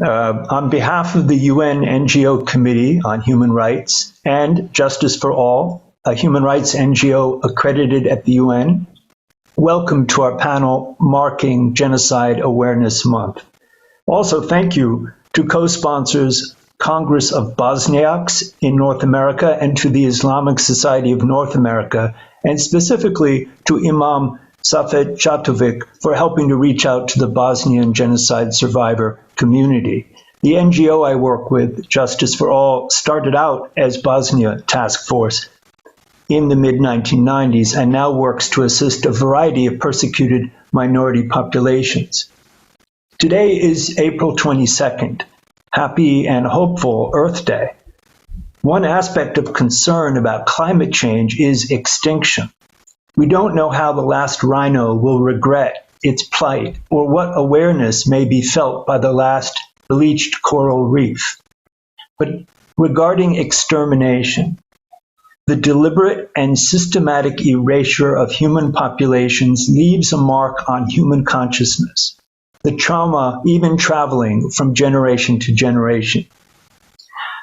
On behalf of the UN NGO Committee on Human Rights and Justice for All, a human rights NGO accredited at the UN, welcome to our panel marking Genocide Awareness Month. Also, thank you to co-sponsors Congress of Bosniaks in North America and to the Islamic Society of North America, and specifically to Imam Safet Chatovic for helping to reach out to the Bosnian genocide survivor community. The NGO I work with, Justice for All, started out as Bosnia Task Force in the mid-1990s and now works to assist a variety of persecuted minority populations. Today is April 22nd, happy and hopeful Earth Day. One aspect of concern about climate change is extinction. We don't know how the last rhino will regret its plight or what awareness may be felt by the last bleached coral reef. But regarding extermination, the deliberate and systematic erasure of human populations leaves a mark on human consciousness, the trauma even traveling from generation to generation.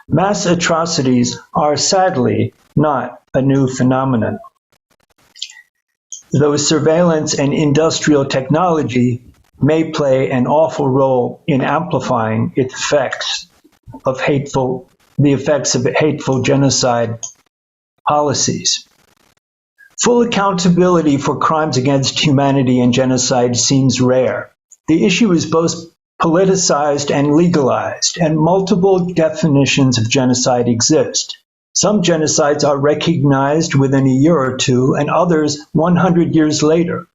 Mass atrocities are sadly not a new phenomenon. Though surveillance and industrial technology may play an awful role in amplifying the effects of hateful genocide policies. Full accountability for crimes against humanity and genocide seems rare. The issue is both politicized and legalized, and multiple definitions of genocide exist. Some genocides are recognized within a year or two, and others 100 years later.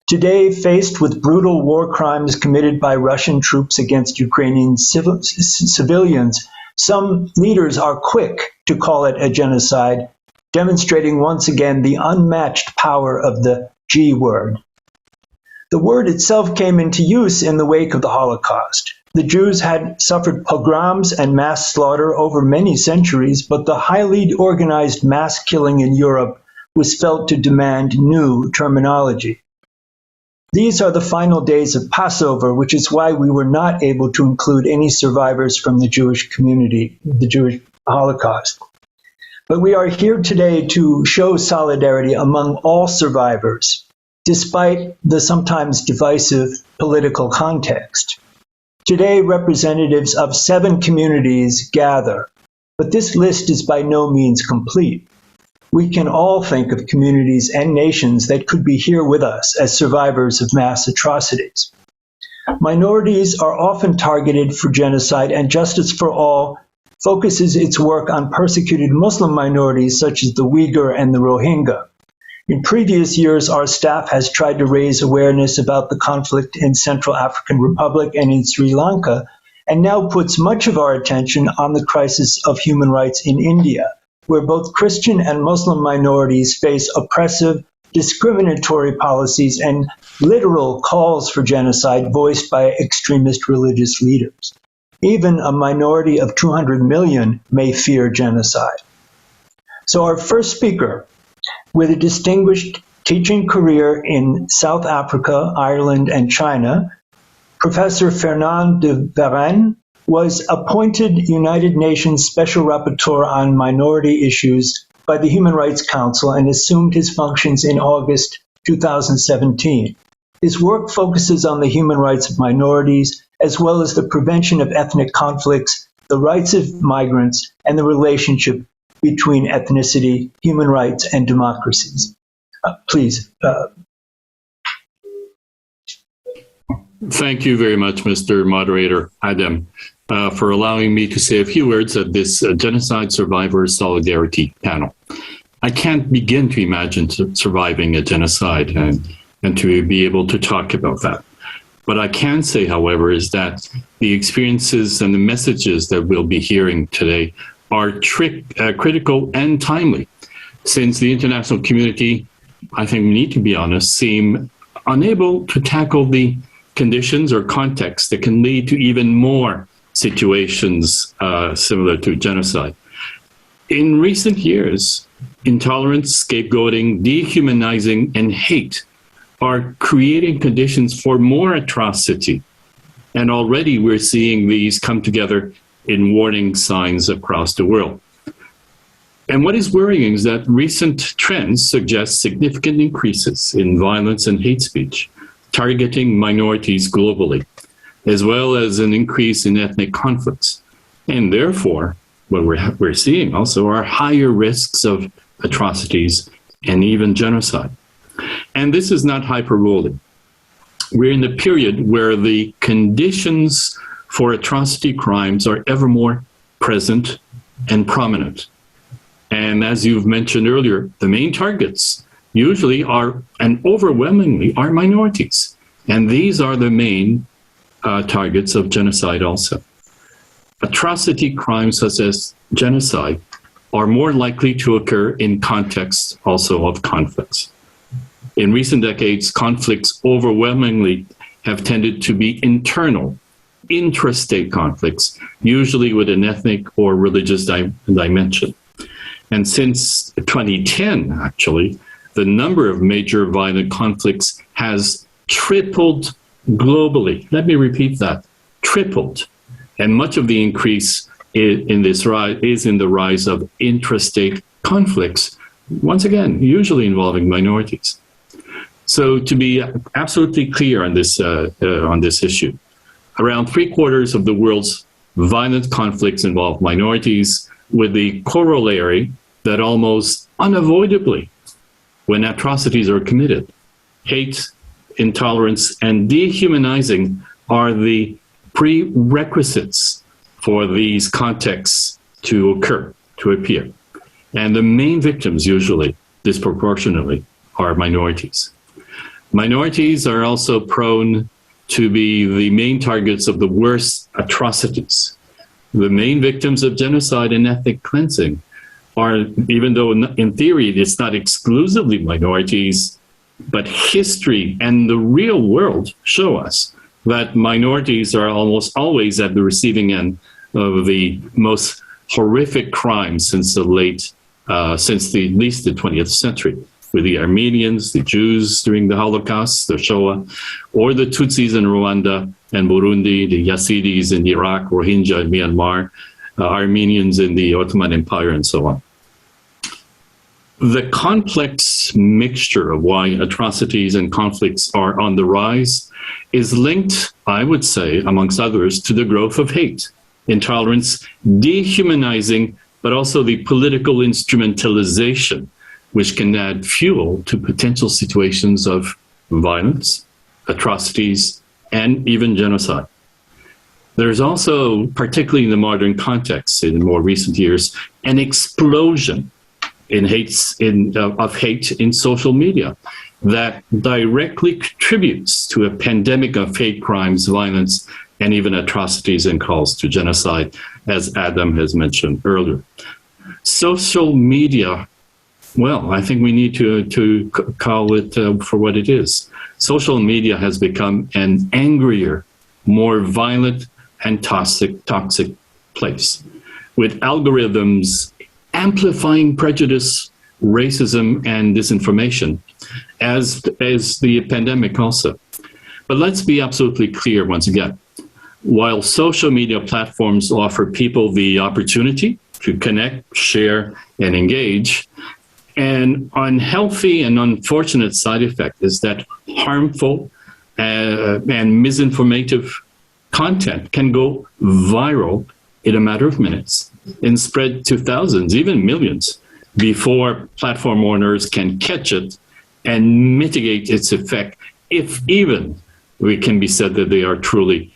Today, faced with brutal war crimes committed by Russian troops against Ukrainian civilians, some leaders are quick to call it a genocide, demonstrating once again the unmatched power of the G word. The word itself came into use in the wake of the Holocaust. The Jews had suffered pogroms and mass slaughter over many centuries, but the highly organized mass killing in Europe was felt to demand new terminology. These are the final days of Passover, which is why we were not able to include any survivors from the Jewish community, the Jewish Holocaust. But we are here today to show solidarity among all survivors, despite the sometimes divisive political context. Today, representatives of 7 communities gather, but this list is by no means complete. We can all think of communities and nations that could be here with us as survivors of mass atrocities. Minorities are often targeted for genocide, and Justice for All focuses its work on persecuted Muslim minorities such as the Uighur and the Rohingya. In previous years, our staff has tried to raise awareness about the conflict in Central African Republic and in Sri Lanka, and now puts much of our attention on the crisis of human rights in India, where both Christian and Muslim minorities face oppressive, discriminatory policies and literal calls for genocide voiced by extremist religious leaders. Even a minority of 200 million may fear genocide. So our first speaker, with a distinguished teaching career in South Africa, Ireland, and China, Professor Fernand de Varenne was appointed United Nations Special Rapporteur on Minority Issues by the Human Rights Council and assumed his functions in August 2017. His work focuses on the human rights of minorities, as well as the prevention of ethnic conflicts, the rights of migrants, and the relationship between ethnicity, human rights, and democracies. Please. Thank you very much, Mr. Moderator Adem, for allowing me to say a few words at this Genocide Survivors Solidarity panel. I can't begin to imagine surviving a genocide and to be able to talk about that. What I can say, however, is that the experiences and the messages that we'll be hearing today are critical and timely, since the international community, I think we need to be honest, seem unable to tackle the conditions or contexts that can lead to even more situations similar to genocide. In recent years, intolerance, scapegoating, dehumanizing, and hate are creating conditions for more atrocity And already we're seeing these come together in warning signs across the world. And what is worrying is that recent trends suggest significant increases in violence and hate speech, targeting minorities globally, as well as an increase in ethnic conflicts. And therefore, what we're seeing also are higher risks of atrocities and even genocide. And this is not hyperbole. We're in a period where the conditions for atrocity crimes are ever more present and prominent. And as you've mentioned earlier, the main targets usually are, and overwhelmingly, are minorities. And these are the main targets of genocide also. Atrocity crimes such as genocide are more likely to occur in context also of conflicts. In recent decades, conflicts overwhelmingly have tended to be internal, intrastate conflicts, usually with an ethnic or religious dimension. And since 2010, actually, the number of major violent conflicts has tripled globally. Let me repeat that, tripled. And much of the increase in this rise is in the rise of intrastate conflicts, once again, usually involving minorities. So to be absolutely clear on this issue, around 3/4 of the world's violent conflicts involve minorities, with the corollary that almost unavoidably, when atrocities are committed, hate, intolerance, and dehumanizing are the prerequisites for these contexts to occur, to appear. And the main victims usually, disproportionately, are minorities. Minorities are also prone to be the main targets of the worst atrocities. The main victims of genocide and ethnic cleansing are, even though in theory it's not exclusively minorities, but history and the real world show us that minorities are almost always at the receiving end of the most horrific crimes since at least the 20th century, with the Armenians, the Jews during the Holocaust, the Shoah, or the Tutsis in Rwanda and Burundi, the Yezidis in Iraq, Rohingya in Myanmar, Armenians in the Ottoman Empire, and so on. The complex mixture of why atrocities and conflicts are on the rise is linked, I would say, amongst others, to the growth of hate, intolerance, dehumanizing, but also the political instrumentalization, which can add fuel to potential situations of violence, atrocities, and even genocide. There's also, particularly in the modern context in more recent years, an explosion of hate in social media that directly contributes to a pandemic of hate crimes, violence, and even atrocities and calls to genocide, as Adem has mentioned earlier. Social media, well, I think we need to call it for what it is. Social media has become an angrier, more violent and toxic place, with algorithms amplifying prejudice, racism, and disinformation, as the pandemic also. But let's be absolutely clear once again. While social media platforms offer people the opportunity to connect, share, and engage, an unhealthy and unfortunate side effect is that harmful and misinformative content can go viral in a matter of minutes and spread to thousands, even millions, before platform owners can catch it and mitigate its effect, if even it can be said that they are truly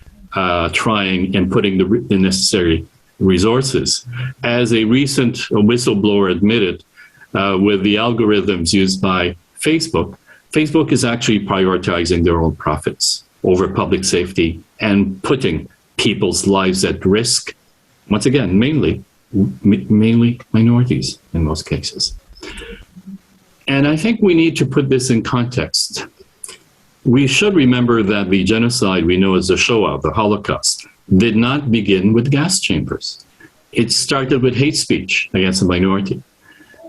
trying and putting the necessary resources. As a recent whistleblower admitted, with the algorithms used by Facebook, Facebook is actually prioritizing their own profits over public safety and putting people's lives at risk. Once again, mainly minorities in most cases. And I think we need to put this in context. We should remember that the genocide we know as the Shoah, the Holocaust, did not begin with gas chambers. It started with hate speech against a minority.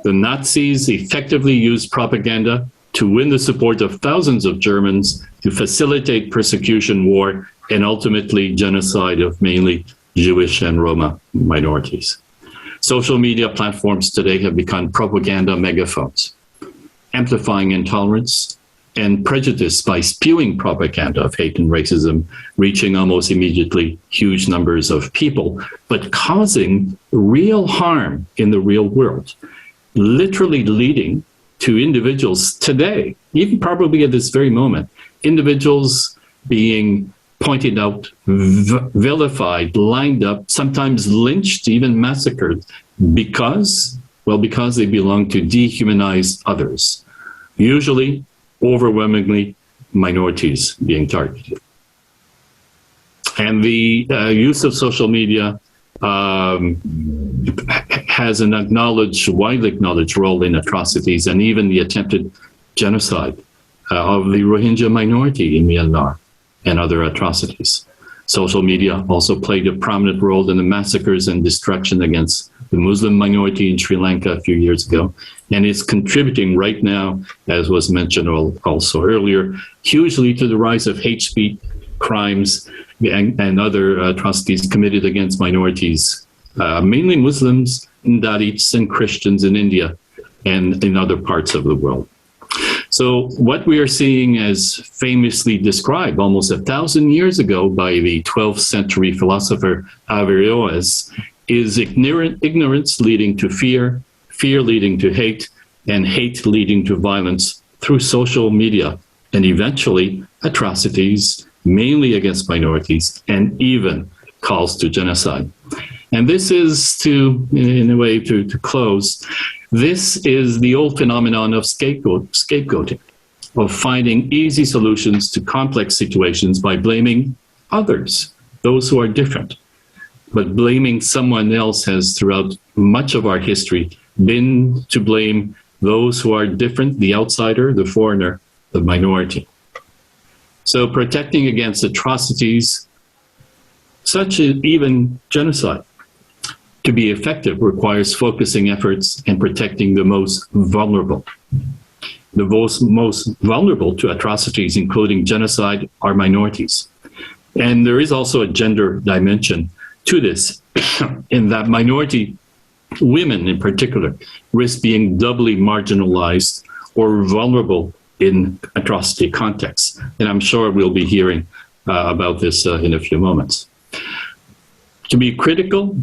The Nazis effectively used propaganda to win the support of thousands of Germans to facilitate persecution, war, and ultimately genocide of mainly Jewish and Roma minorities. Social media platforms today have become propaganda megaphones, amplifying intolerance and prejudice by spewing propaganda of hate and racism, reaching almost immediately huge numbers of people, but causing real harm in the real world, literally leading to individuals today, even probably at this very moment, individuals being pointed out, vilified, lined up, sometimes lynched, even massacred, because they belong to dehumanized others, usually overwhelmingly minorities being targeted. And the use of social media has an widely acknowledged role in atrocities and even the attempted genocide of the Rohingya minority in Myanmar and other atrocities. Social media also played a prominent role in the massacres and destruction against the Muslim minority in Sri Lanka a few years ago, and it's contributing right now, as was mentioned also earlier, hugely to the rise of hate speech, crimes, and other atrocities committed against minorities, mainly Muslims, Dalits, and Christians in India and in other parts of the world. So what we are seeing, as famously described almost 1,000 years ago by the 12th century philosopher Averroes, is ignorance leading to fear, fear leading to hate, and hate leading to violence through social media, and eventually atrocities, mainly against minorities, and even calls to genocide. And this is in a way, to close, this is the old phenomenon of scapegoating, of finding easy solutions to complex situations by blaming others, those who are different. But blaming someone else has, throughout much of our history, been to blame those who are different, the outsider, the foreigner, the minority. So protecting against atrocities, such as even genocide, to be effective requires focusing efforts and protecting the most vulnerable. The most vulnerable to atrocities, including genocide, are minorities. And there is also a gender dimension to this, in that minority women in particular risk being doubly marginalized or vulnerable in atrocity contexts. And I'm sure we'll be hearing about this in a few moments. To be critical,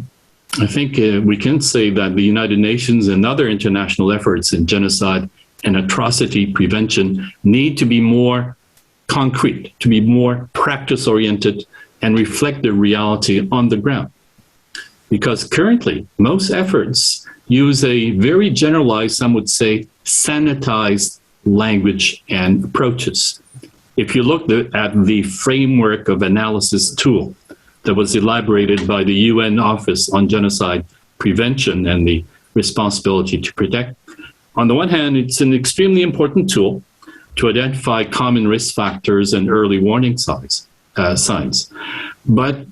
I think we can say that the United Nations and other international efforts in genocide and atrocity prevention need to be more concrete, to be more practice-oriented, and reflect the reality on the ground. Because currently, most efforts use a very generalized, some would say, sanitized language and approaches. If you look at the framework of analysis tool that was elaborated by the UN Office on Genocide Prevention and the Responsibility to Protect, on the one hand, it's an extremely important tool to identify common risk factors and early warning signs. But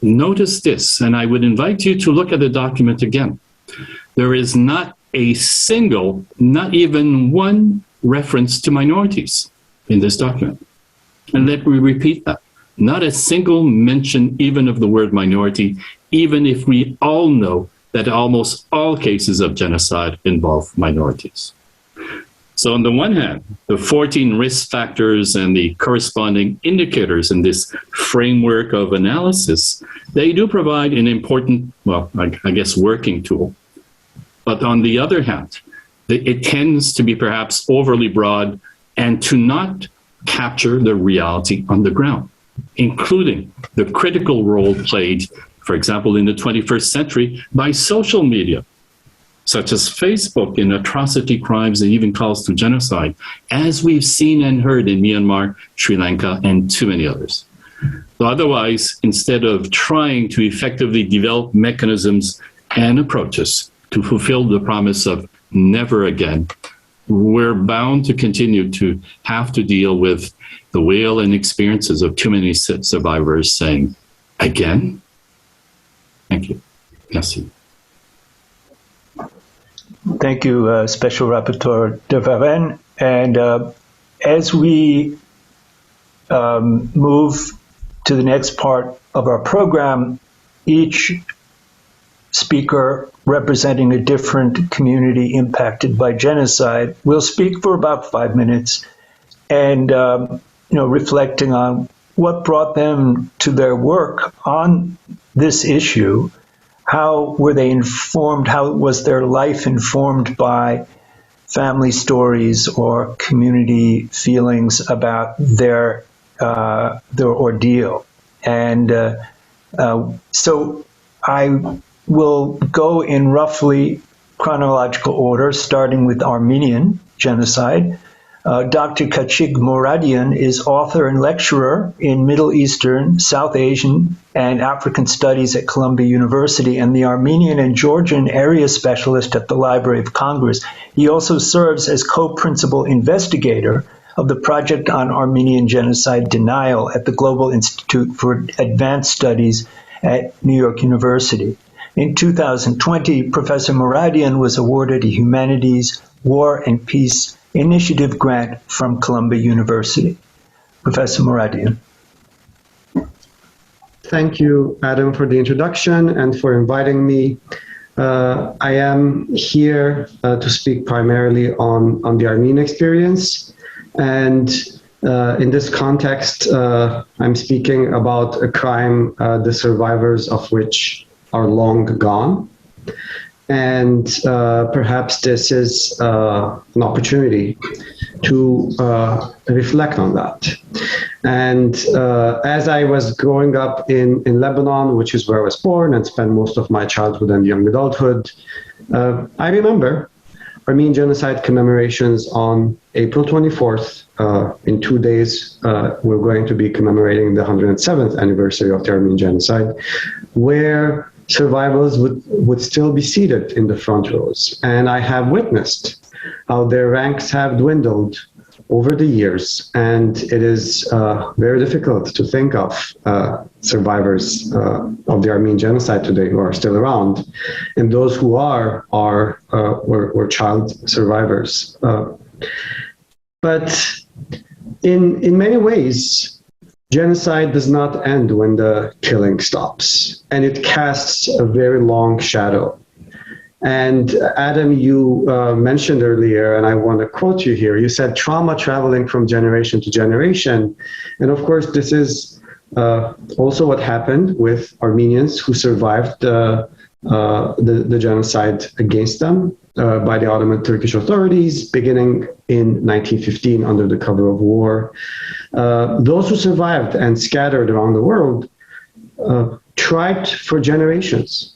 notice this, and I would invite you to look at the document again. There is not a single, not even one reference to minorities in this document. And let me repeat that. Not a single mention even of the word minority, even if we all know that almost all cases of genocide involve minorities. So on the one hand, the 14 risk factors and the corresponding indicators in this framework of analysis, they do provide an important, well, I guess, working tool. But on the other hand, it tends to be perhaps overly broad and to not capture the reality on the ground, including the critical role played, for example, in the 21st century by social media, such as Facebook, in atrocity crimes and even calls to genocide, as we've seen and heard in Myanmar, Sri Lanka, and too many others. So otherwise, instead of trying to effectively develop mechanisms and approaches to fulfill the promise of never again, we're bound to continue to have to deal with the wail and experiences of too many survivors saying, again? Thank you. Merci. Thank you, Special Rapporteur de Varenne. And as we move to the next part of our program, each speaker representing a different community impacted by genocide will speak for about 5 minutes and reflecting on what brought them to their work on this issue. How were they informed? How was their life informed by family stories or community feelings about their ordeal? And so I will go in roughly chronological order, starting with Armenian genocide. Dr. KHATCHIG MOURADIAN is author and lecturer in Middle Eastern, South Asian, and African Studies at Columbia University and the Armenian and Georgian area specialist at the Library of Congress. He also serves as co-principal investigator of the Project on Armenian Genocide Denial at the Global Institute for Advanced Studies at New York University. In 2020, Professor Mouradian was awarded a Humanities, War and Peace Initiative grant from Columbia University. Professor Mouradian. Thank you, Adam, for the introduction and for inviting me. I am here to speak primarily on the Armenian experience. And in this context, I'm speaking about a crime, the survivors of which are long gone. And perhaps this is an opportunity to reflect on that. And as I was growing up in Lebanon, which is where I was born and spent most of my childhood and young adulthood, I remember Armenian genocide commemorations on April 24th. In 2 days, we're going to be commemorating the 107th anniversary of the Armenian genocide, where survivors would still be seated in the front rows. And I have witnessed how their ranks have dwindled over the years. And it is very difficult to think of survivors of the Armenian genocide today who are still around. And those who were child survivors. But in many ways, genocide does not end when the killing stops, and it casts a very long shadow. And Adam, you mentioned earlier, and I want to quote you here, you said trauma traveling from generation to generation. And of course, this is also what happened with Armenians who survived the genocide against them by the Ottoman Turkish authorities beginning in 1915 under the cover of war. Those who survived and scattered around the world tried for generations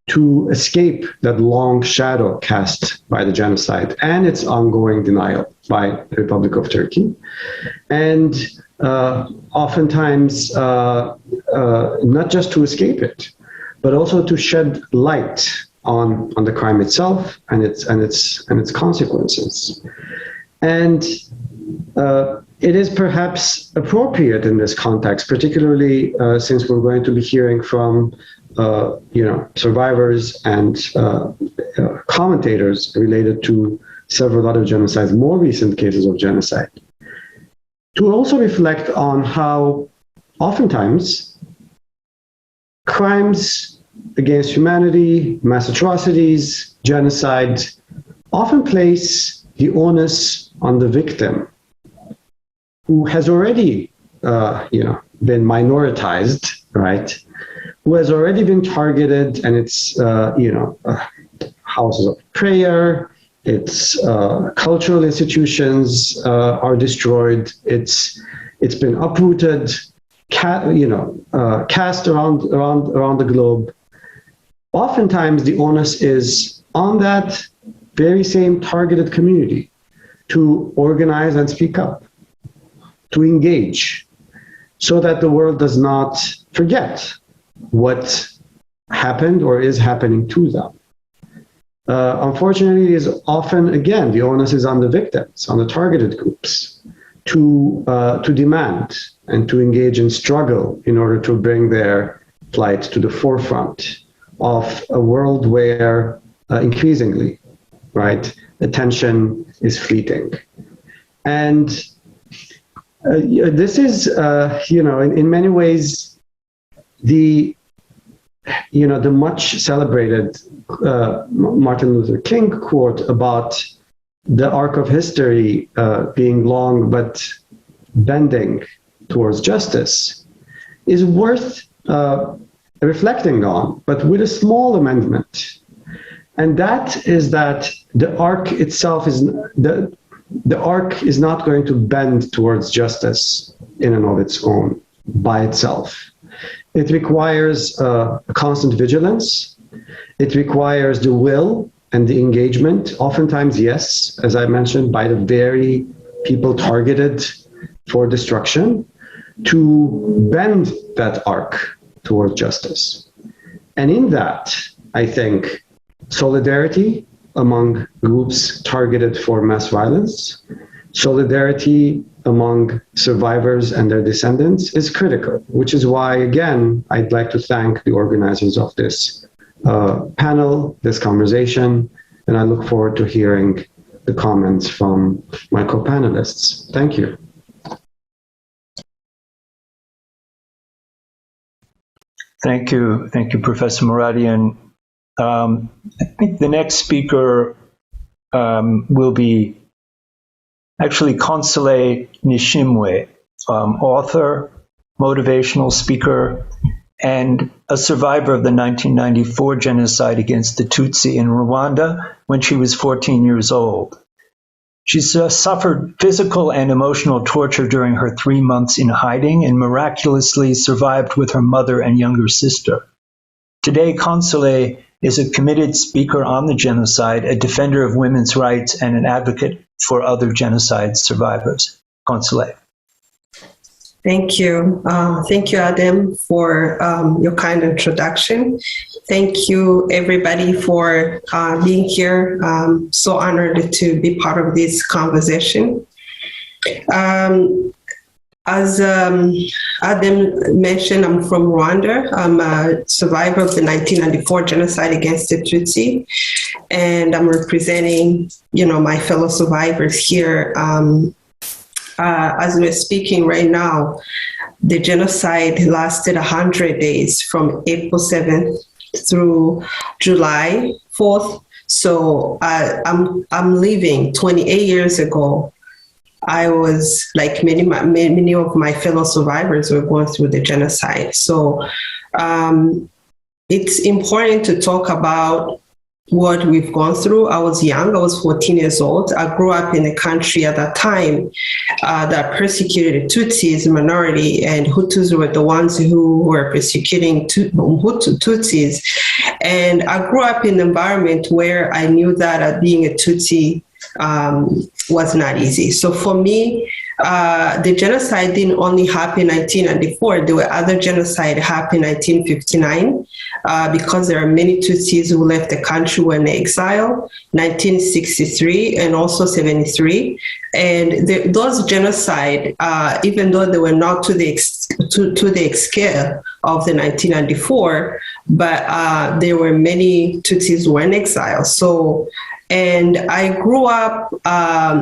to escape that long shadow cast by the genocide and its ongoing denial by the Republic of Turkey. And oftentimes, not just to escape it, but also to shed light on the crime itself and its consequences. And it is perhaps appropriate in this context, particularly since we're going to be hearing from survivors and commentators related to several other genocides, more recent cases of genocide, to also reflect on how oftentimes crimes against humanity, mass atrocities, genocide, often place the onus on the victim, who has already, been minoritized, right? Who has already been targeted, and its, houses of prayer, its cultural institutions are destroyed. It's been uprooted, cast around the globe. Oftentimes, the onus is on that very same targeted community to organize and speak up, to engage, so that the world does not forget what happened or is happening to them. Unfortunately, it is often, again, the onus is on the victims, on the targeted groups, to demand and to engage in struggle in order to bring their plight to the forefront of a world where increasingly right? Attention is fleeting. And this is, in many ways, the much celebrated Martin Luther King quote about the arc of history being long but bending towards justice is worth reflecting on, but with a small amendment. And that is that the arc itself is the arc is not going to bend towards justice in and of its own, by itself. It requires a constant vigilance. It requires the will and the engagement, oftentimes, yes, as I mentioned, by the very people targeted for destruction, to bend that arc towards justice. And in that, I think solidarity among groups targeted for mass violence, solidarity among survivors and their descendants is critical, which is why, again, I'd like to thank the organizers of this panel, this conversation, and I look forward to hearing the comments from my co-panelists. Thank you. Thank you, Professor Mouradian. I think the next speaker will be actually Console Nishimwe, author, motivational speaker, and a survivor of the 1994 genocide against the Tutsi in Rwanda when she was 14 years old. She's suffered physical and emotional torture during her 3 months in hiding and miraculously survived with her mother and younger sister. Today, Console is a committed speaker on the genocide, a defender of women's rights, and an advocate for other genocide survivors. Console. Thank you. Thank you, Adem, for your kind introduction. Thank you, everybody, for being here. So honored to be part of this conversation. As Adem mentioned, I'm from Rwanda. I'm a survivor of the 1994 genocide against the Tutsi, and I'm representing, my fellow survivors here. As we're speaking right now, the genocide lasted 100 days from April 7th through July 4th. So I'm leaving 28 years ago. I was, like many of my fellow survivors, were going through the genocide. So it's important to talk about what we've gone through. I was young, I was 14 years old. I grew up in a country at that time that persecuted Tutsis, minority, and Hutus were the ones who were persecuting Tutsis. And I grew up in an environment where I knew that being a Tutsi was not easy. So for me, the genocide didn't only happen in 1994. There were other genocides happened in 1959 because there are many Tutsis who left the country when in exile, 1963 and also 73. And those genocide, even though they were not to the scale of the 1994, but there were many Tutsis who were in exile. And I grew up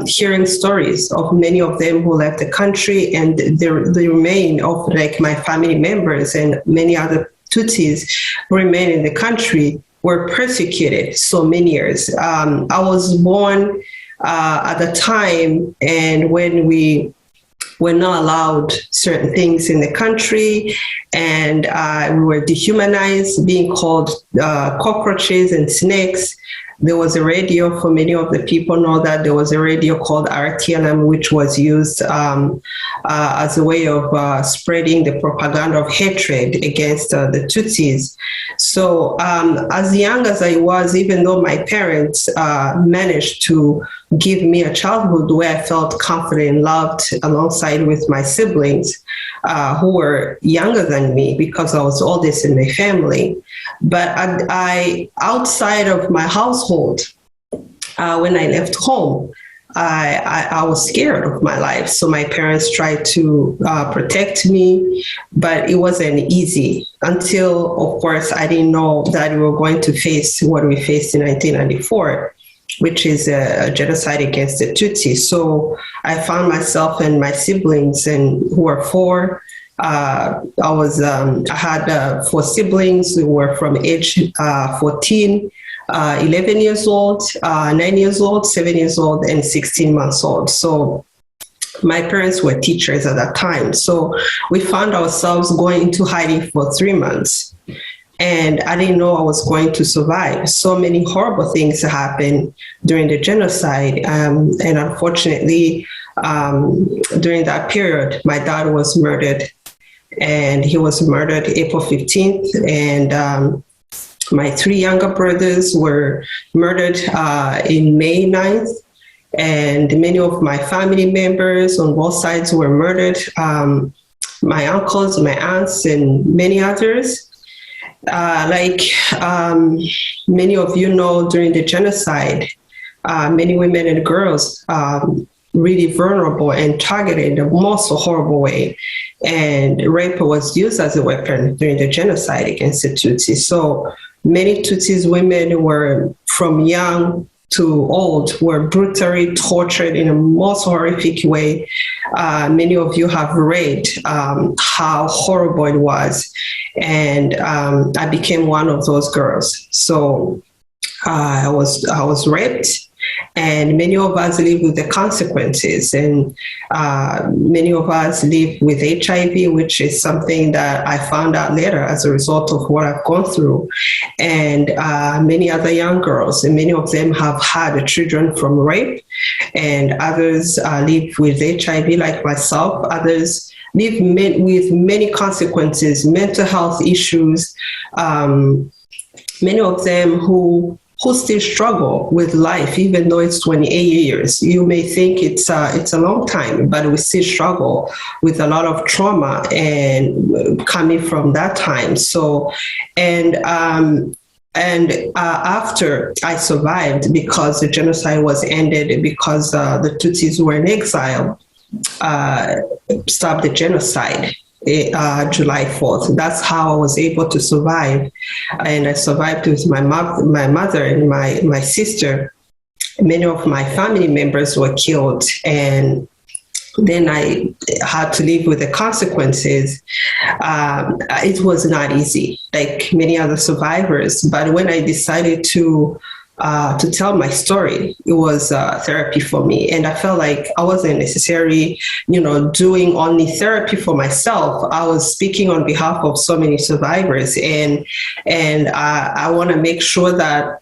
hearing stories of many of them who left the country, and the remain of my family members and many other Tutsis who remain in the country were persecuted so many years. I was born at the time, and when we were not allowed certain things in the country, and we were dehumanized, being called cockroaches and snakes. There was a radio, for many of the people know that there was a radio called RTLM, which was used as a way of spreading the propaganda of hatred against the Tutsis. So as young as I was, even though my parents managed to give me a childhood where I felt confident and loved alongside with my siblings who were younger than me because I was oldest in my family. But I outside of my household, when I left home, I was scared of my life. So my parents tried to protect me, but it wasn't easy until, of course, I didn't know that we were going to face what we faced in 1994. which is a genocide against the Tutsis. So I found myself and my siblings, and who were four. I had 4 siblings who were from age 14, 11 years old, 9 years old, 7 years old, and 16 months old. So my parents were teachers at that time. So we found ourselves going into hiding for 3 months. And I didn't know I was going to survive. So many horrible things happened during the genocide. And unfortunately, during that period, my dad was murdered. And he was murdered April 15th. And my 3 younger brothers were murdered in May 9th. And many of my family members on both sides were murdered. My uncles, my aunts, and many others. Many of you know, during the genocide, many women and girls really vulnerable and targeted in the most horrible way. And rape was used as a weapon during the genocide against the Tutsis. So many Tutsis women were, from young to old, were brutally tortured in a most horrific way. Many of you have read how horrible it was. And I became one of those girls. So I was raped, and many of us live with the consequences. And many of us live with HIV, which is something that I found out later as a result of what I've gone through. And many other young girls, and many of them have had children from rape, and others live with HIV like myself. Others live with many consequences, mental health issues, many of them who still struggle with life, even though it's 28 years. You may think it's a long time, but we still struggle with a lot of trauma and coming from that time. So, and after I survived, because the genocide was ended, because the Tutsis were in exile, stopped the genocide. July 4th. That's how I was able to survive. And I survived with my mother and my sister. Many of my family members were killed. And then I had to live with the consequences. It was not easy, like many other survivors. But when I decided to tell my story, it was therapy for me. And I felt like I wasn't necessarily, doing only therapy for myself. I was speaking on behalf of so many survivors. And I want to make sure that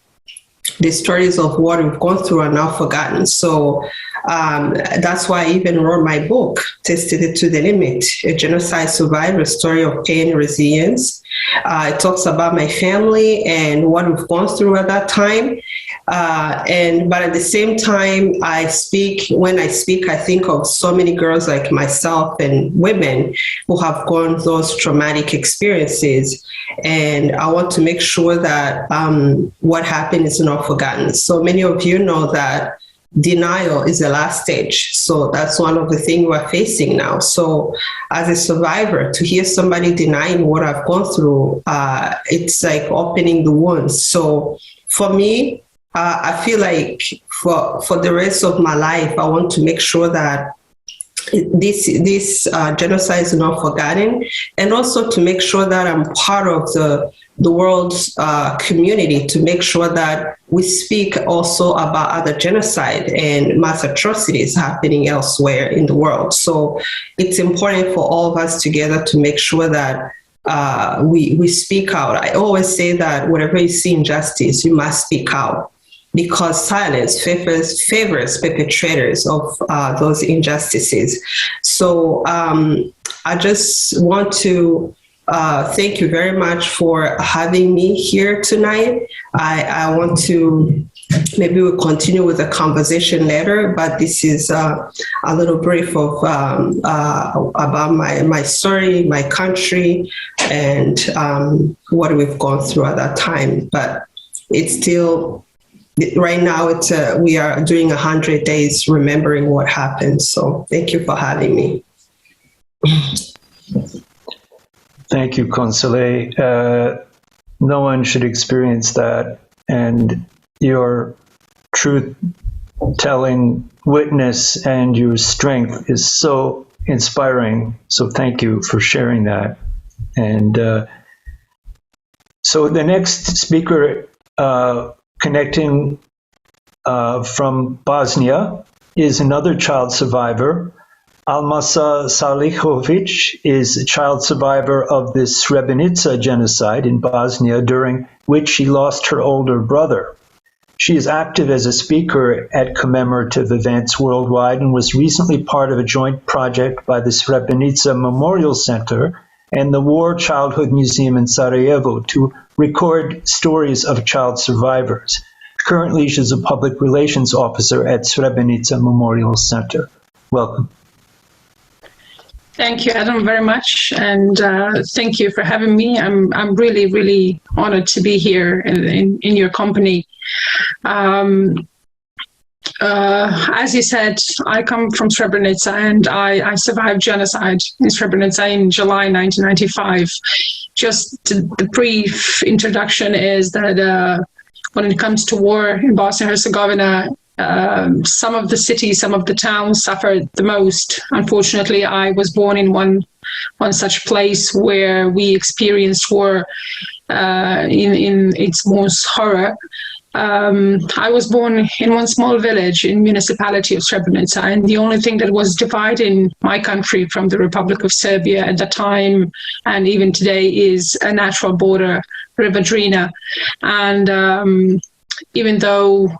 the stories of what we've gone through are not forgotten. So that's why I even wrote my book, Tested It to the Limit, a genocide survivor story of pain and resilience. It talks about my family and what we've gone through at that time. But at the same time, when I speak, I think of so many girls like myself and women who have gone those traumatic experiences. And I want to make sure that what happened is not forgotten. So many of you know that denial is the last stage. So that's one of the things we're facing now. So as a survivor, to hear somebody denying what I've gone through, it's like opening the wounds. So for me, I feel like for the rest of my life, I want to make sure that this genocide is not forgotten, and also to make sure that I'm part of the world's community, to make sure that we speak also about other genocide and mass atrocities happening elsewhere in the world. So it's important for all of us together to make sure that we speak out. I always say that whenever you see injustice, you must speak out, because silence favors perpetrators of those injustices. So I just want to thank you very much for having me here tonight. I want to, maybe we'll continue with the conversation later, but this is a little brief of about my story, my country, and what we've gone through at that time. But it's still, right now, we are doing 100 days remembering what happened. So thank you for having me. Thank you, Console. No one should experience that, and your truth-telling witness and your strength is so inspiring. So thank you for sharing that. And so the next speaker connecting from Bosnia is another child survivor. Almasa Salihovic is a child survivor of the Srebrenica genocide in Bosnia, during which she lost her older brother. She is active as a speaker at commemorative events worldwide and was recently part of a joint project by the Srebrenica Memorial Center and the War Childhood Museum in Sarajevo to record stories of child survivors. Currently, she's a public relations officer at Srebrenica Memorial Center. Welcome. Thank you, Adam, very much, and thank you for having me. I'm really, really honored to be here in your company. As you said, I come from Srebrenica, and I survived genocide in Srebrenica in July 1995. Just the brief introduction is that when it comes to war in Bosnia and Herzegovina, some of the cities, some of the towns suffered the most. Unfortunately, I was born in one such place where we experienced war in its most horror. I was born in one small village in the municipality of Srebrenica, and the only thing that was dividing my country from the Republic of Serbia at the time and even today is a natural border, River Drina. And even though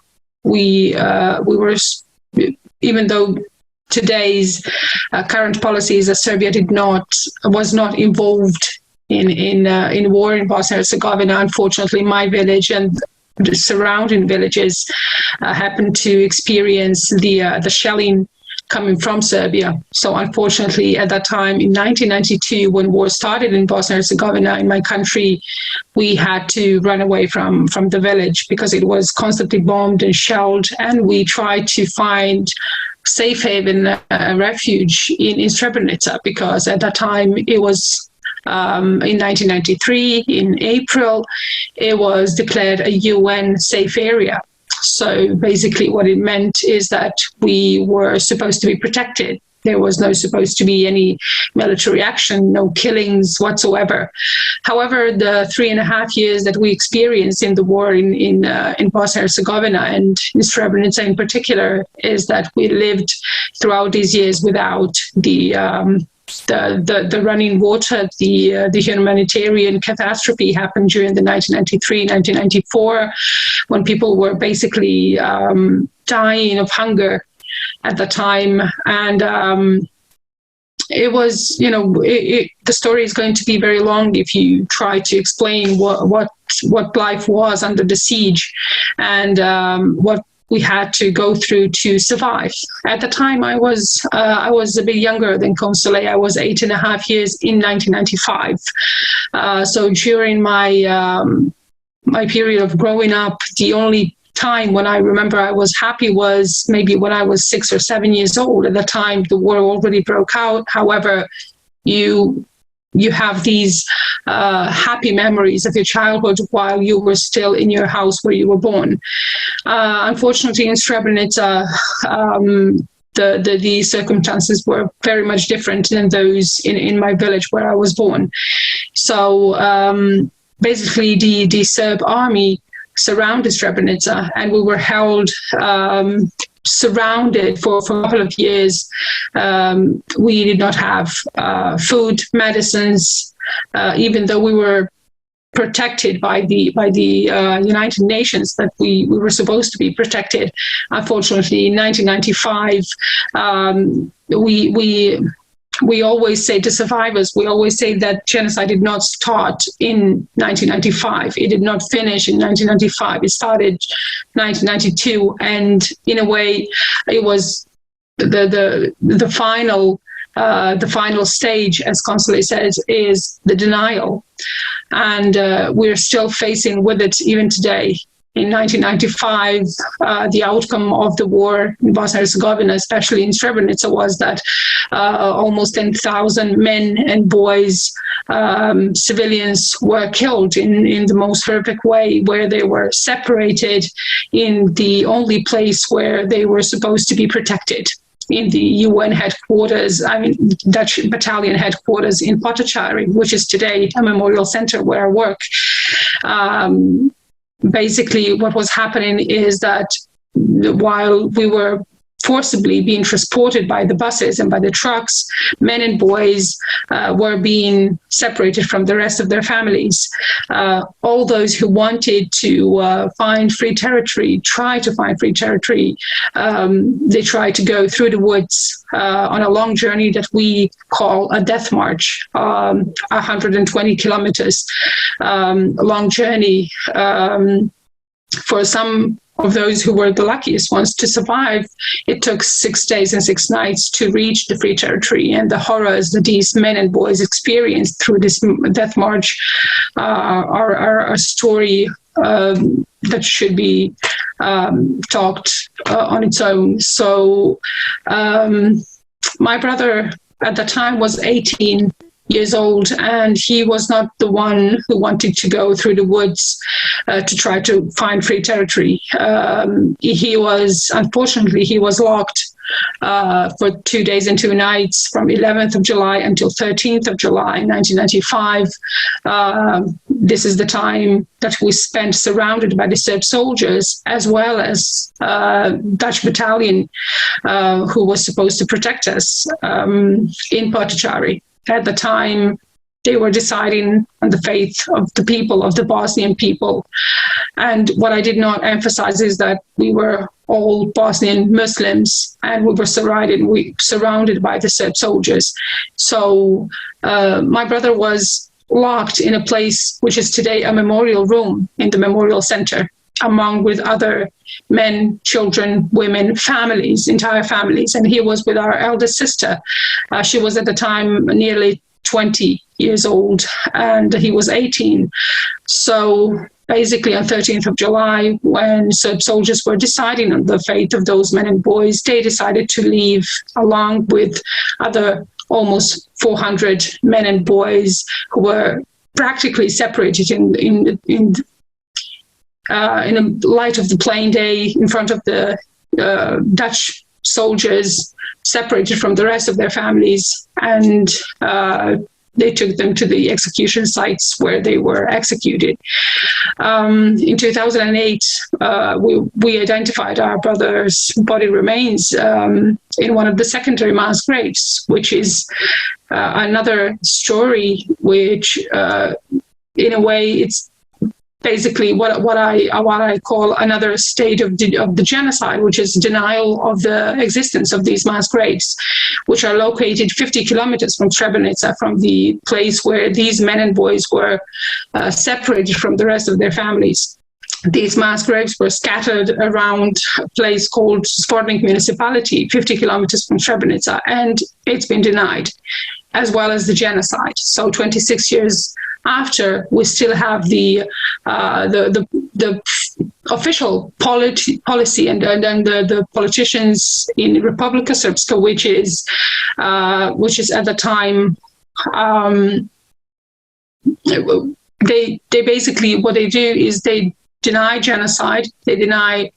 even though today's current policies that Serbia was not involved in war in Bosnia and Herzegovina, unfortunately, my village and the surrounding villages happened to experience the shelling coming from Serbia. So unfortunately, at that time in 1992, when war started in Bosnia and Herzegovina, in my country, we had to run away from the village because it was constantly bombed and shelled, and we tried to find safe haven, refuge in Srebrenica, because at that time it was in 1993, in April, it was declared a UN safe area. So basically what it meant is that we were supposed to be protected. There was no supposed to be any military action, no killings whatsoever. However, the 3.5 years that we experienced in the war in Bosnia and Herzegovina, and in Srebrenica in particular, is that we lived throughout these years without the running water. The humanitarian catastrophe happened during the 1993-1994, when people were basically dying of hunger at the time. And it was, the story is going to be very long if you try to explain what life was under the siege and what we had to go through to survive. At the time, I was a bit younger than Console. I was 8.5 years in 1995. So during my period of growing up, the only time when I remember I was happy was maybe when I was 6 or 7 years old. At the time, the war already broke out. However, you have these happy memories of your childhood while you were still in your house where you were born. Unfortunately, in Srebrenica, the circumstances were very much different than those in my village where I was born. So basically, the Serb army surrounded Srebrenica, and we were held surrounded for a couple of years. We did not have food, medicines, even though we were protected by the United Nations, that we were supposed to be protected. Unfortunately, in 1995, we always say to survivors, we always say that genocide did not start in 1995. It did not finish in 1995. It started 1992, and in a way, it was the final stage, as Consul says, is the denial, and we're still facing with it even today. In 1995, the outcome of the war in Bosnia and Herzegovina, especially in Srebrenica, was that almost 10,000 men and boys civilians were killed in the most horrific way, where they were separated in the only place where they were supposed to be protected, in the UN headquarters, Dutch battalion headquarters in Potachari, which is today a memorial center where I work. Basically, what was happening is that while we were forcibly being transported by the buses and by the trucks, men and boys were being separated from the rest of their families. All those who wanted to find free territory, try to find free territory, they tried to go through the woods on a long journey that we call a death march, 120 kilometers long journey. For some of those who were the luckiest ones to survive, it took 6 days and 6 nights to reach the free territory. And the horrors that these men and boys experienced through this death march are a story that should be talked on its own. So my brother at the time was 18 years old, and he was not the one who wanted to go through the woods to try to find free territory. Unfortunately, he was locked for 2 days and 2 nights from 11th of July until 13th of July, 1995. This is the time that we spent surrounded by the Serb soldiers, as well as Dutch battalion who was supposed to protect us in Potachari. At the time, they were deciding on the fate of the people, of the Bosnian people. And what I did not emphasize is that we were all Bosnian Muslims, and we were surrounded by the Serb soldiers. So my brother was locked in a place which is today a memorial room in the memorial center, with other men, children, women, families, entire families. And he was with our eldest sister. She was at the time nearly 20 years old, and he was 18. So basically on 13th of July, when Serb soldiers were deciding on the fate of those men and boys, they decided to leave along with other almost 400 men and boys who were practically separated in the light of the plain day, in front of the Dutch soldiers, separated from the rest of their families, and they took them to the execution sites where they were executed. In 2008, we identified our brother's body remains in one of the secondary mass graves, which is another story which, in a way, it's basically what I call another stage of the genocide, which is denial of the existence of these mass graves, which are located 50 kilometers from Srebrenica, from the place where these men and boys were separated from the rest of their families. These mass graves were scattered around a place called Zvornik municipality, 50 kilometers from Srebrenica, and it's been denied, as well as the genocide. So 26 years after, we still have the official policy and the politicians in Republika Srpska, which is at the time, they basically, what they do is they deny genocide, they deny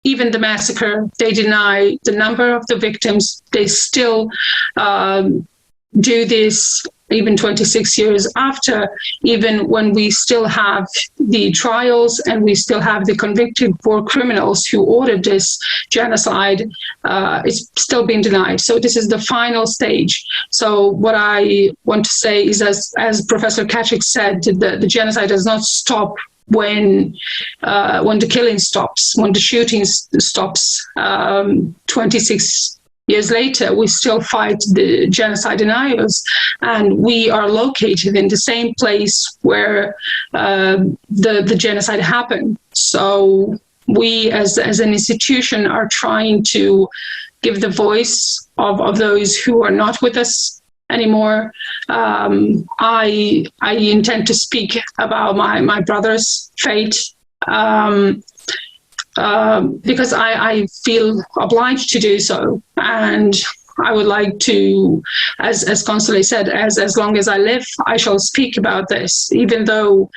even the massacre, they deny the number of the victims. They still do this even 26 years after, even when we still have the trials and we still have the convicted war criminals who ordered this genocide. It's still being denied. So this is the final stage. So what I want to say is, as Professor KHATCHIG said, the genocide does not stop when the killing stops, when the shooting stops. 26 years later, we still fight the genocide deniers, and we are located in the same place where the genocide happened. So we, as an institution, are trying to give the voice of those who are not with us anymore. I intend to speak about my brother's fate, because I feel obliged to do so. And I would like to, as Consulate said, as long as I live, I shall speak about this, even though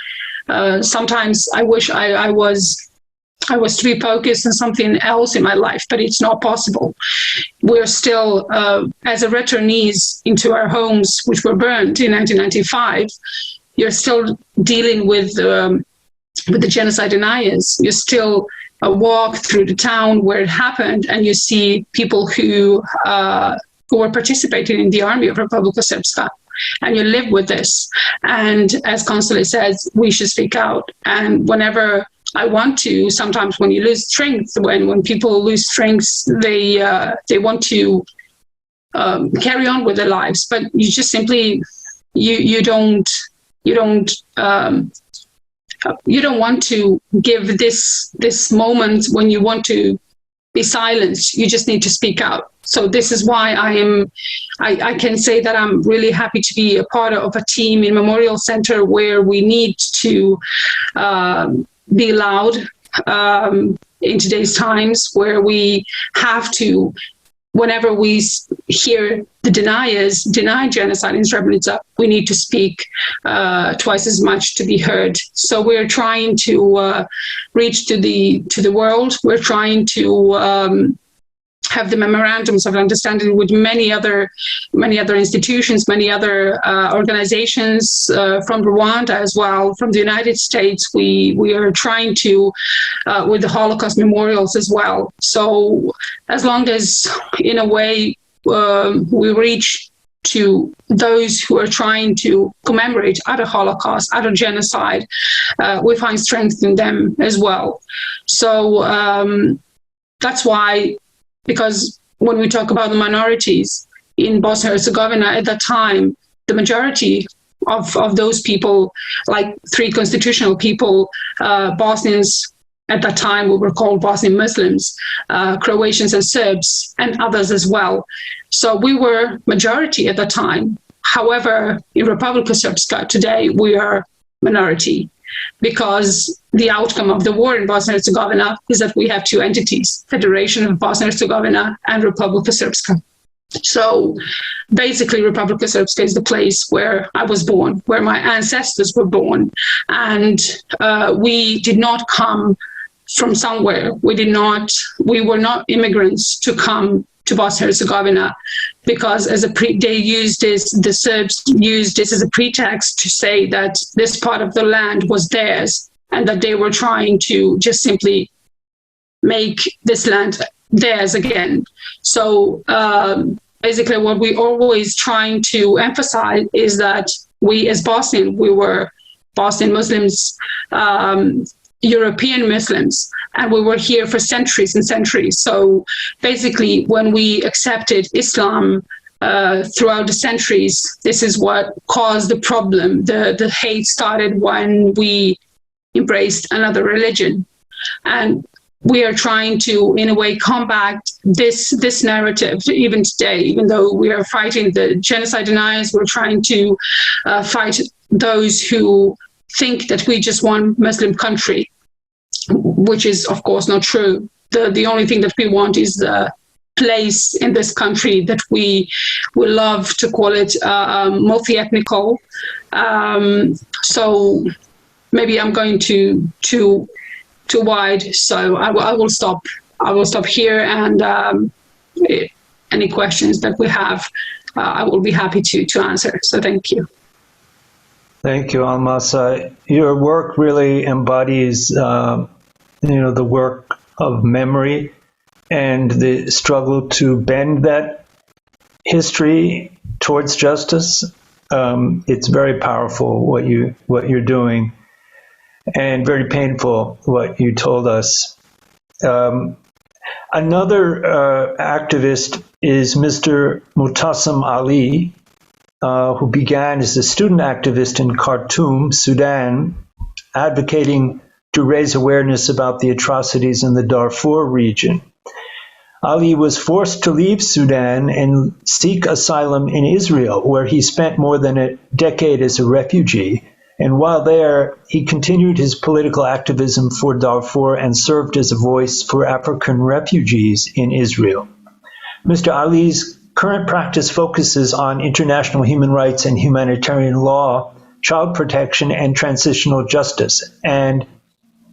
sometimes I wish I was to be focused on something else in my life, but it's not possible. We're still, as a returnees into our homes, which were burned in 1995, you're still dealing with the genocide deniers. You still walk through the town where it happened, and you see people who were participating in the army of Republika Srpska, and you live with this. And as Consulate says, we should speak out. And whenever I want to, sometimes when you lose strength, when people lose strength, they want to carry on with their lives, but you just simply you don't want to give this moment when you want to be silenced. You just need to speak out. So this is why I can say that I'm really happy to be a part of a team in Memorial Center where we need to be loud in today's times, where we have to, whenever we hear the deniers deny genocide in Srebrenica, we need to speak twice as much to be heard. So we're trying to reach to the world. We're trying to have the memorandums of understanding with many other institutions, many other organizations from Rwanda as well, from the United States. We are trying to with the Holocaust memorials as well. So as long as, in a way, we reach to those who are trying to commemorate other Holocaust, other genocide, we find strength in them as well. So that's why. Because when we talk about the minorities in Bosnia-Herzegovina at that time, the majority of those people, like 3 constitutional people, Bosnians at that time, we were called Bosnian Muslims, Croatians and Serbs, and others as well. So we were majority at that time. However, in Republika Srpska today, we are minority, because the outcome of the war in Bosnia-Herzegovina is that we have 2 entities, Federation of Bosnia-Herzegovina and Republika Srpska. So basically, Republika Srpska is the place where I was born, where my ancestors were born. And we did not come from somewhere. We were not immigrants to come to Bosnia-Herzegovina, because the Serbs used this as a pretext to say that this part of the land was theirs, and that they were trying to just simply make this land theirs again. So basically what we always trying to emphasize is that we as Bosnian, we were Bosnian Muslims, European Muslims, and we were here for centuries and centuries. So basically, when we accepted Islam throughout the centuries, this is what caused the problem. The hate started when we embraced another religion. And we are trying to, in a way, combat this narrative even today. Even though we are fighting the genocide deniers, we're trying to fight those who think that we just want Muslim country, which is of course not true. The only thing that we want is the place in this country that we love to call it multi-ethnical. So maybe I'm going too wide, so I will stop. I will stop here, and any questions that we have, I will be happy to answer. So thank you. Thank you, Almasa. Your work really embodies, the work of memory and the struggle to bend that history towards justice. It's very powerful what you're doing, and very painful what you told us. Another activist is Mr. MUTASIM Ali, who began as a student activist in Khartoum, Sudan, advocating to raise awareness about the atrocities in the Darfur region. Ali was forced to leave Sudan and seek asylum in Israel, where he spent more than a decade as a refugee. And while there, he continued his political activism for Darfur and served as a voice for African refugees in Israel. Mr. Ali's Current practice focuses on international human rights and humanitarian law, child protection, and transitional justice, and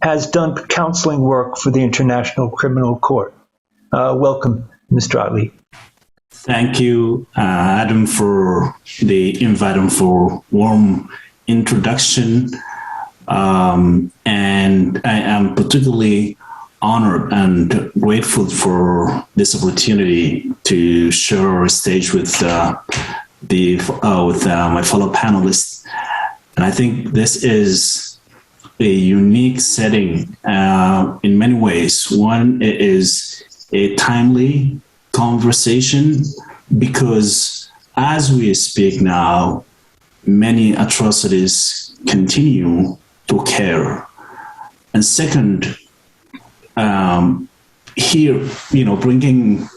has done counseling work for the International Criminal Court. Welcome, Mr. Ali. Thank you, Adam, for the invite and for warm introduction. And I am particularly honored and grateful for this opportunity to share a stage with my fellow panelists. And I think this is a unique setting in many ways. One, it is a timely conversation because as we speak now, many atrocities continue to occur. And second, here, bringing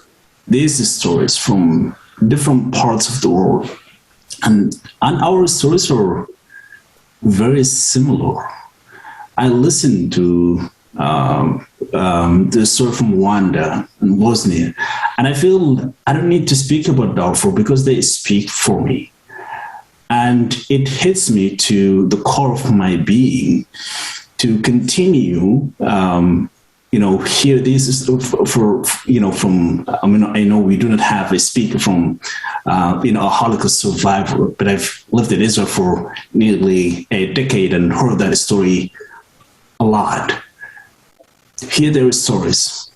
these stories from different parts of the world, and our stories are very similar. I listened to the story from Rwanda and Bosnia, and I feel I don't need to speak about Darfur because they speak for me. And it hits me to the core of my being to continue, hear this from, I know we do not have a speaker from, a Holocaust survivor, but I've lived in Israel for nearly a decade and heard that story a lot. Hear their stories.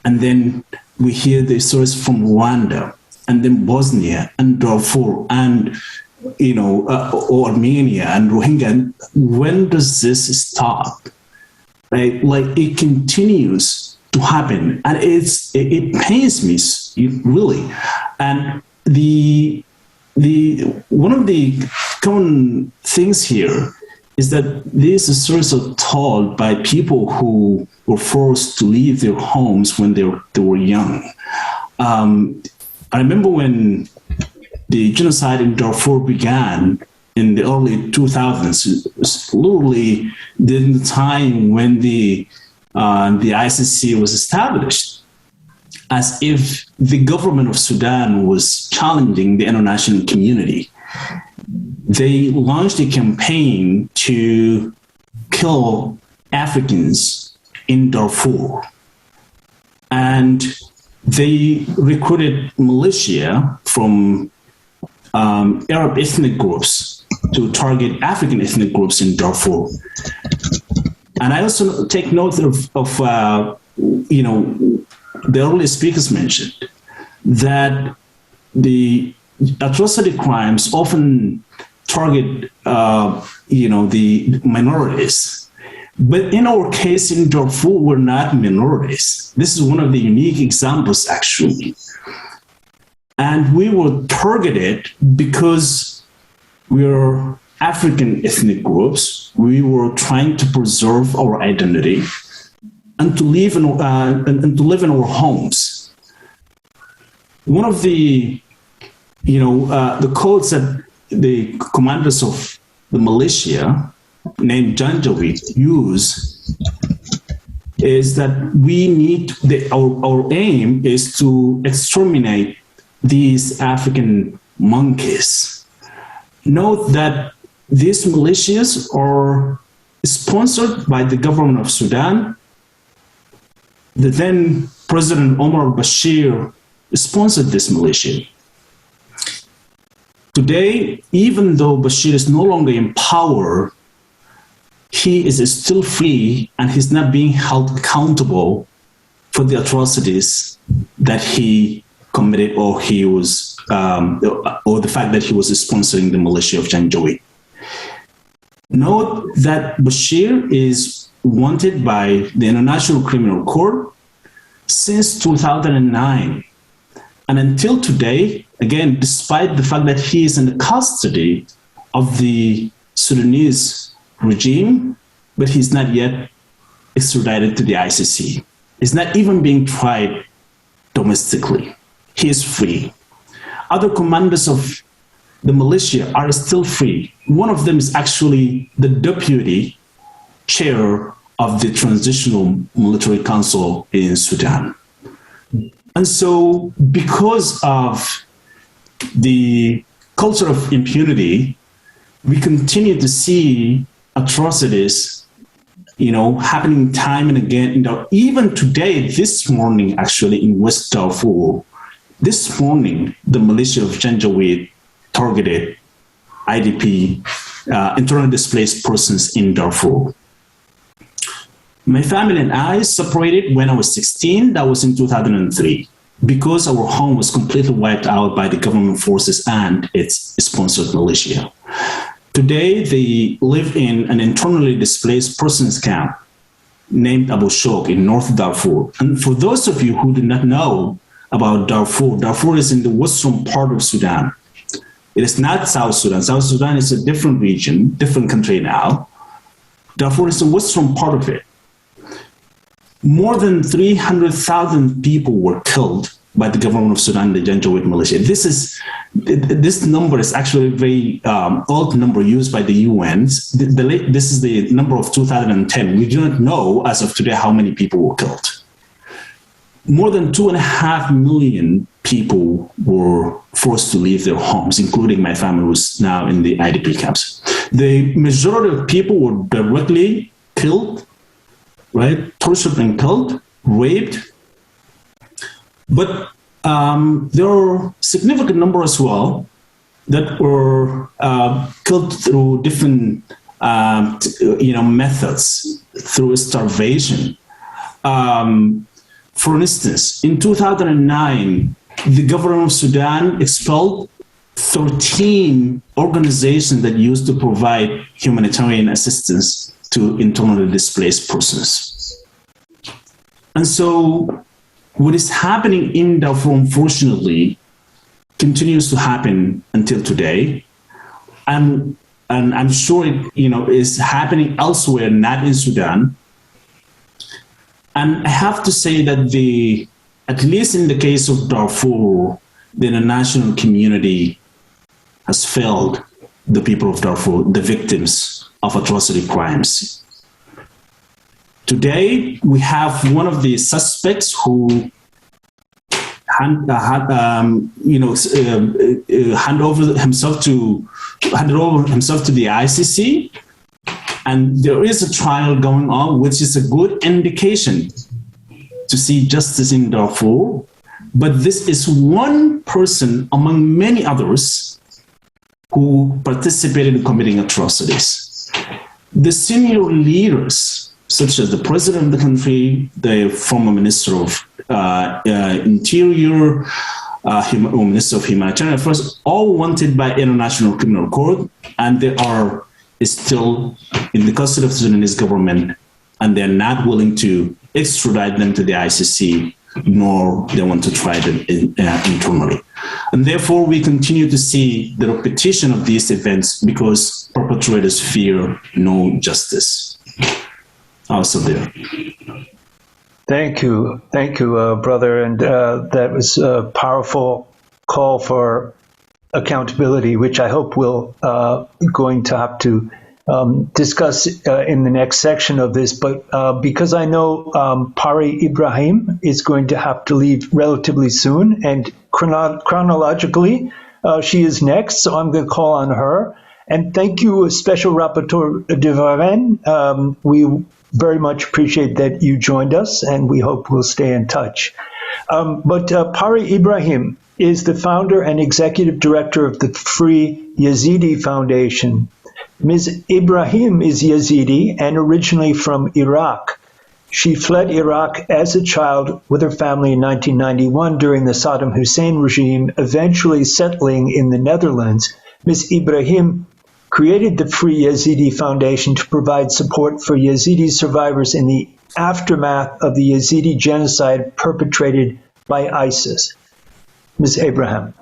And then we hear the stories from Rwanda, and then Bosnia and Darfur and or Armenia and Rohingya. When does this stop? Right? Like it continues to happen, and it pains me really. And the one of the common things here is that these stories are told by people who were forced to leave their homes when they were young. I remember when the genocide in Darfur began in the early 2000s, literally during the time when the ICC was established, as if the government of Sudan was challenging the international community. They launched a campaign to kill Africans in Darfur. And they recruited militia from Arab ethnic groups to target African ethnic groups in Darfur. And I also take note of the earlier speakers mentioned that the atrocity crimes often target, the minorities. But in our case in Darfur, we're not minorities. This is one of the unique examples, actually. And we were targeted because we're African ethnic groups. We were trying to preserve our identity and to live in our homes. One of the codes that the commanders of the militia named Janjaweed use is that we need our aim is to exterminate these African monkeys. Note that these militias are sponsored by the government of Sudan. The then President Omar al-Bashir sponsored this militia. Today, even though Bashir is no longer in power, he is still free and he's not being held accountable for the atrocities that he committed or he was, or the fact that he was sponsoring the militia of Janjaweed. Note that Bashir is wanted by the International Criminal Court since 2009. And until today, again, despite the fact that he is in the custody of the Sudanese regime, but he's not yet extradited to the ICC. He's not even being tried domestically. He is free. Other commanders of the militia are still free. One of them is actually the deputy chair of the Transitional Military Council in Sudan. And so because of the culture of impunity, we continue to see atrocities, happening time and again. Even today, this morning, actually, in West Darfur, this morning, the militia of Janjaweed targeted IDP, internally displaced persons in Darfur. My family and I separated when I was 16. That was in 2003, because our home was completely wiped out by the government forces and its sponsored militia. Today, they live in an internally displaced persons camp named Abu Shok in North Darfur. And for those of you who do not know about Darfur, Darfur is in the western part of Sudan. It is not South Sudan. South Sudan is a different region, different country now. Darfur is the western part of it. More than 300,000 people were killed by the government of Sudan, the Janjaweed militia. This number is actually a very old number used by the UN. This is the number of 2010. We do not know as of today how many people were killed. More than 2.5 million people were forced to leave their homes, including my family, who's now in the IDP camps. The majority of people were directly killed, right? Tortured and killed, raped. But there are a significant number as well that were killed through different, methods, through starvation. For instance, in 2009, the government of Sudan expelled 13 organizations that used to provide humanitarian assistance to internally displaced persons. And so what is happening in Darfur, unfortunately, continues to happen until today. And I'm sure it is happening elsewhere, not in Sudan. And I have to say that at least in the case of Darfur, the international community has failed the people of Darfur, the victims of atrocity crimes. Today, we have one of the suspects who handed over himself to the ICC, and there is a trial going on, which is a good indication to see justice in Darfur. But this is one person among many others who participated in committing atrocities. The senior leaders, such as the president of the country, the former minister of Interior, minister of Humanitarian Affairs, all wanted by International Criminal Court, and they are still in the custody of the Sudanese government, and they're not willing to extradite them to the ICC, nor they want to try them internally. And therefore, we continue to see the repetition of these events because perpetrators fear no justice. Also there. Thank you, brother. And that was a powerful call for accountability, which I hope we'll going to have to discuss in the next section of this. But because I know PARI IBRAHIM is going to have to leave relatively soon, and chronologically, she is next, so I'm going to call on her. And thank you, Special Rapporteur de Varenne. We very much appreciate that you joined us, and we hope we'll stay in touch. But PARI IBRAHIM is the founder and executive director of the Free Yezidi Foundation. Ms. Ibrahim is Yezidi and originally from Iraq. She fled Iraq as a child with her family in 1991 during the Saddam Hussein regime, eventually settling in the Netherlands. Ms. Ibrahim created the Free Yezidi Foundation to provide support for Yezidi survivors in the aftermath of the Yezidi genocide perpetrated by ISIS. Ms. Abraham.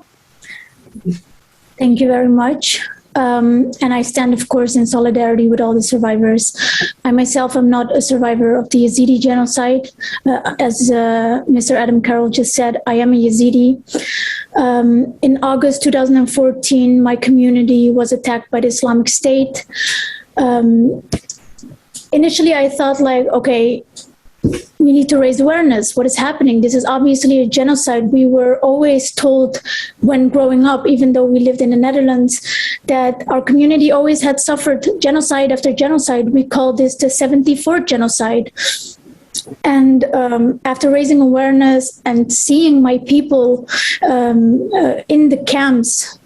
Thank you very much. And I stand, of course, in solidarity with all the survivors. I myself am not a survivor of the Yezidi genocide. As Mr. Adem Carroll just said, I am a Yezidi. In August 2014, my community was attacked by the Islamic State. Initially, I thought like, okay, we need to raise awareness. What is happening? This is obviously a genocide. We were always told when growing up, even though we lived in the Netherlands, that our community always had suffered genocide after genocide. We call this the 74th genocide. And after raising awareness and seeing my people in the camps,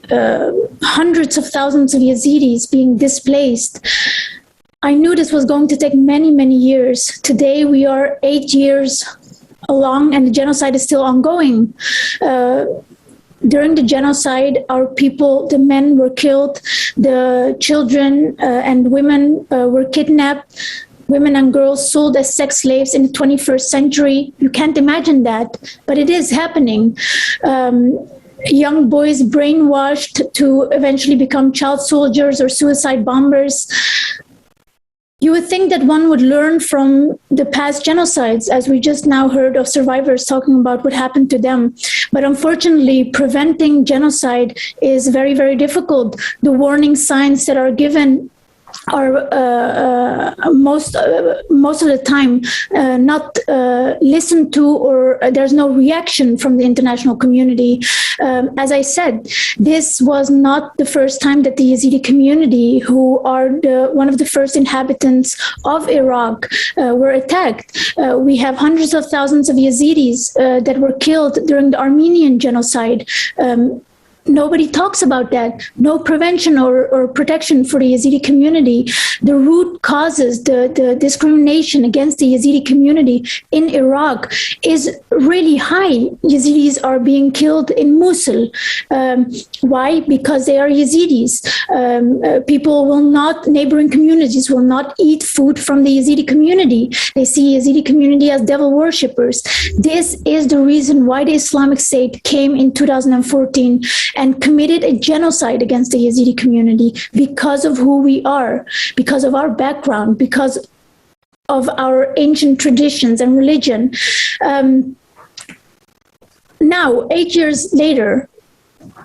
hundreds of thousands of Yazidis being displaced, I knew this was going to take many, many years. Today, we are 8 years along and the genocide is still ongoing. During the genocide, our people, the men were killed, the children and women were kidnapped, women and girls sold as sex slaves in the 21st century. You can't imagine that, but it is happening. Young boys brainwashed to eventually become child soldiers or suicide bombers. You would think that one would learn from the past genocides, as we just now heard of survivors talking about what happened to them. But unfortunately, preventing genocide is very, very difficult. The warning signs that are given are most of the time not listened to, or there's no reaction from the international community. As I said, this was not the first time that the Yazidi community, who are one of the first inhabitants of Iraq, were attacked. We have hundreds of thousands of Yazidis that were killed during the Armenian genocide. Nobody talks about that. No prevention or protection for the Yazidi community. The root causes, the discrimination against the Yazidi community in Iraq is really high. Yazidis are being killed in Mosul. Why? Because they are Yazidis. People will not, neighboring communities will not eat food from the Yazidi community. They see Yazidi community as devil worshippers. This is the reason why the Islamic State came in 2014 and committed a genocide against the Yazidi community because of who we are, because of our background, because of our ancient traditions and religion. Now, 8 years later,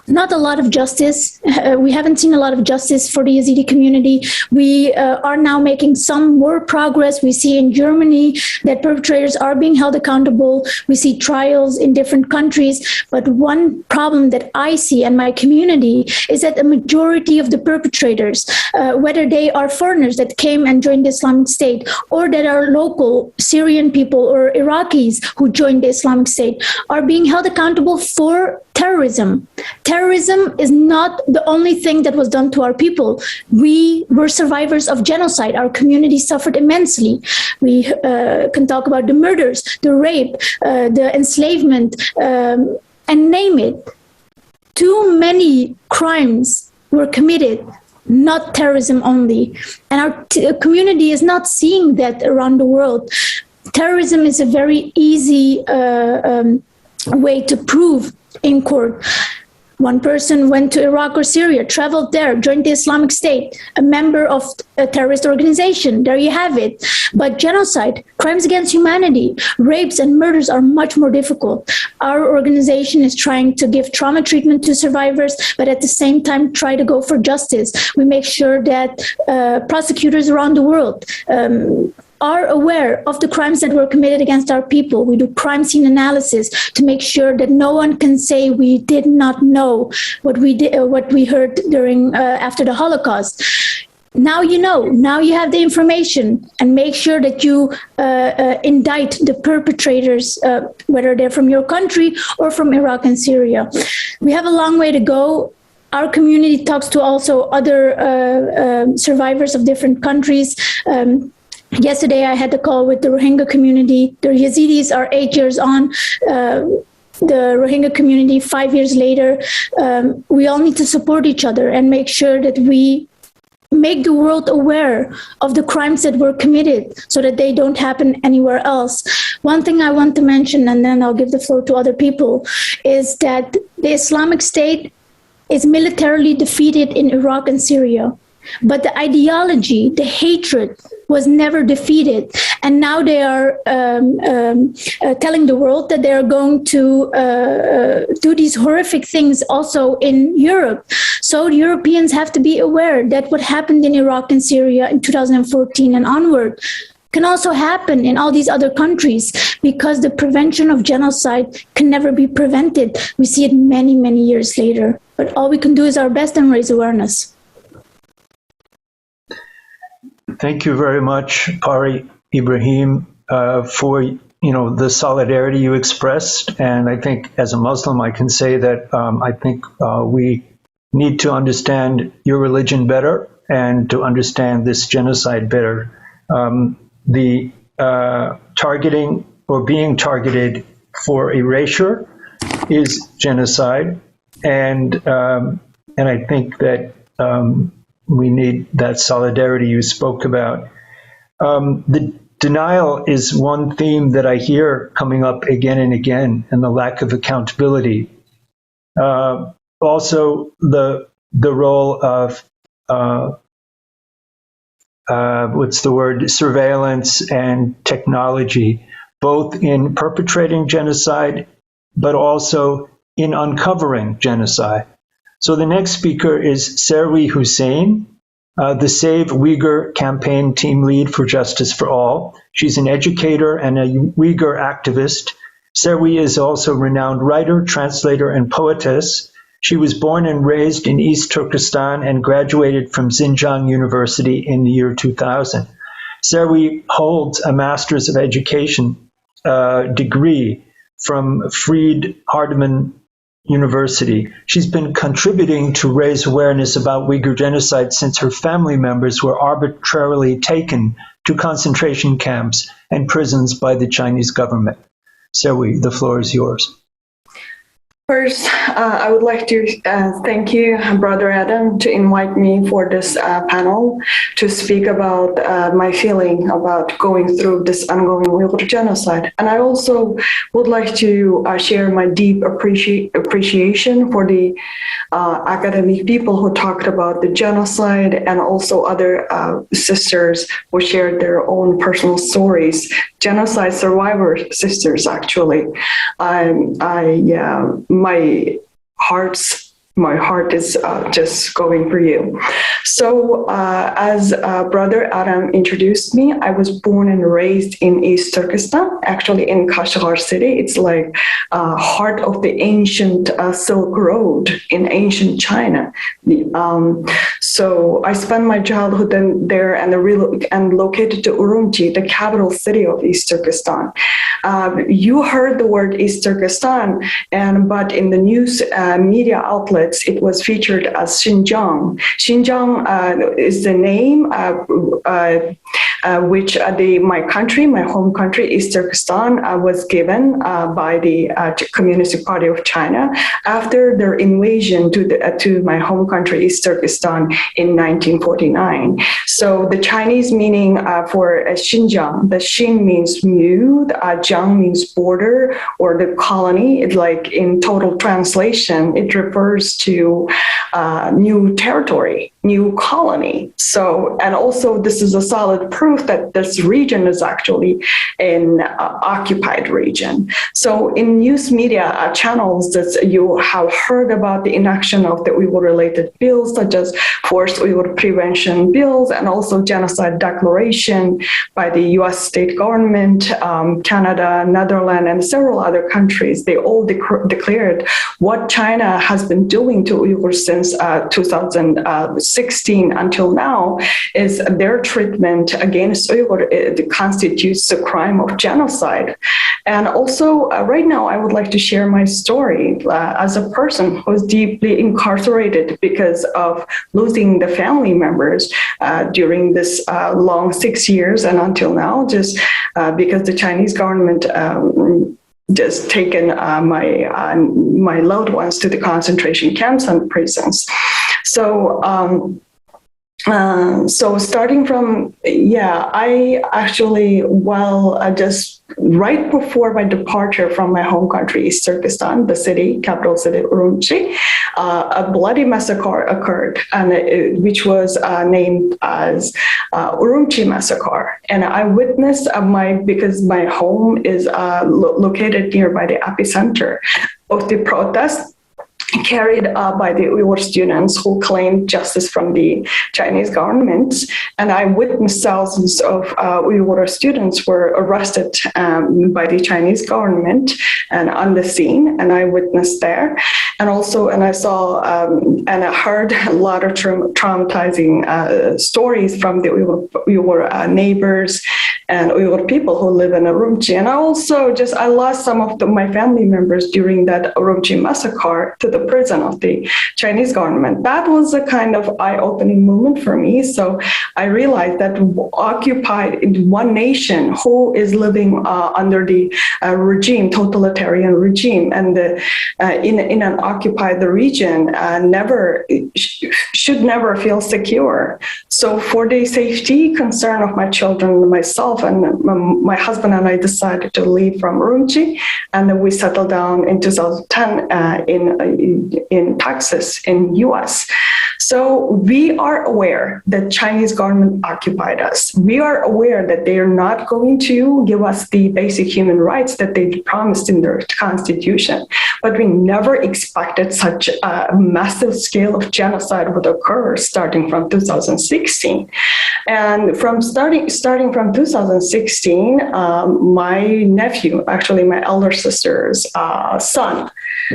not a lot of justice. We haven't seen a lot of justice for the Yazidi community. We are now making some more progress. We see in Germany that perpetrators are being held accountable. We see trials in different countries. But one problem that I see in my community is that a majority of the perpetrators, whether they are foreigners that came and joined the Islamic State, or that are local Syrian people or Iraqis who joined the Islamic State, are being held accountable for terrorism. Terrorism is not the only thing that was done to our people. We were survivors of genocide. Our community suffered immensely. We can talk about the murders, the rape, the enslavement, and name it. Too many crimes were committed, not terrorism only. And our community is not seeing that around the world. Terrorism is a very easy way to prove in court. One person went to Iraq or Syria, traveled there, joined the Islamic State, a member of a terrorist organization. There you have it. But genocide, crimes against humanity, rapes and murders are much more difficult. Our organization is trying to give trauma treatment to survivors, but at the same time try to go for justice. We make sure that prosecutors around the world are aware of the crimes that were committed against our people. We do crime scene analysis to make sure that no one can say we did not know what we did, what we heard during after the Holocaust. Now you know. Now you have the information, and make sure that you indict the perpetrators, whether they're from your country or from Iraq and Syria. We have a long way to go. Our community talks to also other survivors of different countries. Yesterday, I had a call with the Rohingya community. The Yazidis are 8 years on. The Rohingya community 5 years later. We all need to support each other and make sure that we make the world aware of the crimes that were committed so that they don't happen anywhere else. One thing I want to mention, and then I'll give the floor to other people, is that the Islamic State is militarily defeated in Iraq and Syria. But the ideology, the hatred, was never defeated. And now they are telling the world that they are going to do these horrific things also in Europe. So the Europeans have to be aware that what happened in Iraq and Syria in 2014 and onward can also happen in all these other countries, because the prevention of genocide can never be prevented. We see it many, many years later. But all we can do is our best and raise awareness. Thank you very much, PARI IBRAHIM, for the solidarity you expressed. And I think as a Muslim, I can say that I think we need to understand your religion better and to understand this genocide better. The targeting or being targeted for erasure is genocide, and I think that we need that solidarity you spoke about. The denial is one theme that I hear coming up again and again, and the lack of accountability. Also, the role of surveillance and technology, both in perpetrating genocide, but also in uncovering genocide. So the next speaker is SERWI HUSEYIN, the Save Uighur campaign team lead for Justice for All. She's an educator and a Uighur activist. SERWI is also a renowned writer, translator, and poetess. She was born and raised in East Turkestan and graduated from Xinjiang University in the year 2000. SERWI holds a Master's of Education degree from Fried-Hardeman University. She's been contributing to raise awareness about Uyghur genocide since her family members were arbitrarily taken to concentration camps and prisons by the Chinese government. SERWI, the floor is yours. First, I would like to thank you, Brother Adem, to invite me for this panel to speak about my feeling about going through this ongoing Uyghur genocide. And I also would like to share my deep appreciation for the academic people who talked about the genocide, and also other sisters who shared their own personal stories, genocide survivor sisters, actually. My heart is just going for you. So as Brother Adem introduced me, I was born and raised in East Turkestan, actually in Kashgar city. It's like heart of the ancient Silk Road in ancient China. So I spent my childhood there and located to Uruchi, the capital city of East Turkestan. You heard the word East Turkestan, but in the news media outlets, it was featured as Xinjiang. Xinjiang is the name which my home country, East Turkestan, was given by the Communist Party of China after their invasion to my home country, East Turkestan, in 1949. So the Chinese meaning for Xinjiang, the Xin means new, Jiang means border or the colony. It, like in total translation, it refers to new territory, new colony. So, and also this is a solid proof that this region is actually an occupied region. So in news media channels that you have heard about the inaction of the Uyghur-related bills, such as forced Uyghur prevention bills, and also genocide declaration by the US state government, Canada, Netherlands, and several other countries. They all declared what China has been doing to Uyghurs since 2016 until now is their treatment against Uyghur constitutes a crime of genocide. And also right now I would like to share my story as a person who is deeply incarcerated because of losing the family members during this long 6 years and until now, just because the Chinese government just taken my loved ones to the concentration camps and prisons. So starting from, I actually, just right before my departure from my home country, East Turkestan, the city, capital city, Uruchi, a bloody massacre occurred, and which was named as Uruchi Massacre. And I witnessed because my home is located nearby the epicenter of the protest. carried by the Uyghur students who claimed justice from the Chinese government. And I witnessed thousands of Uyghur students were arrested by the Chinese government and on the scene, and I witnessed there. And also, and I saw and I heard a lot of traumatizing stories from the Uyghur neighbors and Uyghur people who live in Urumqi. And I also I lost some of my family members during that Uruchi Massacre to the prison of the Chinese government. That was a kind of eye-opening moment for me. So I realized that occupied in one nation who is living under the regime, totalitarian regime, and in an occupied region should never feel secure. So for the safety concern of my children, myself, and my husband and I decided to leave from Urumqi, and then we settled down in 2010 in Texas, in US. So we are aware that Chinese government occupied us. We are aware that they are not going to give us the basic human rights that they promised in their constitution. But we never expected such a massive scale of genocide would occur starting from 2016. And starting from 2016, my nephew, actually my elder sister's son,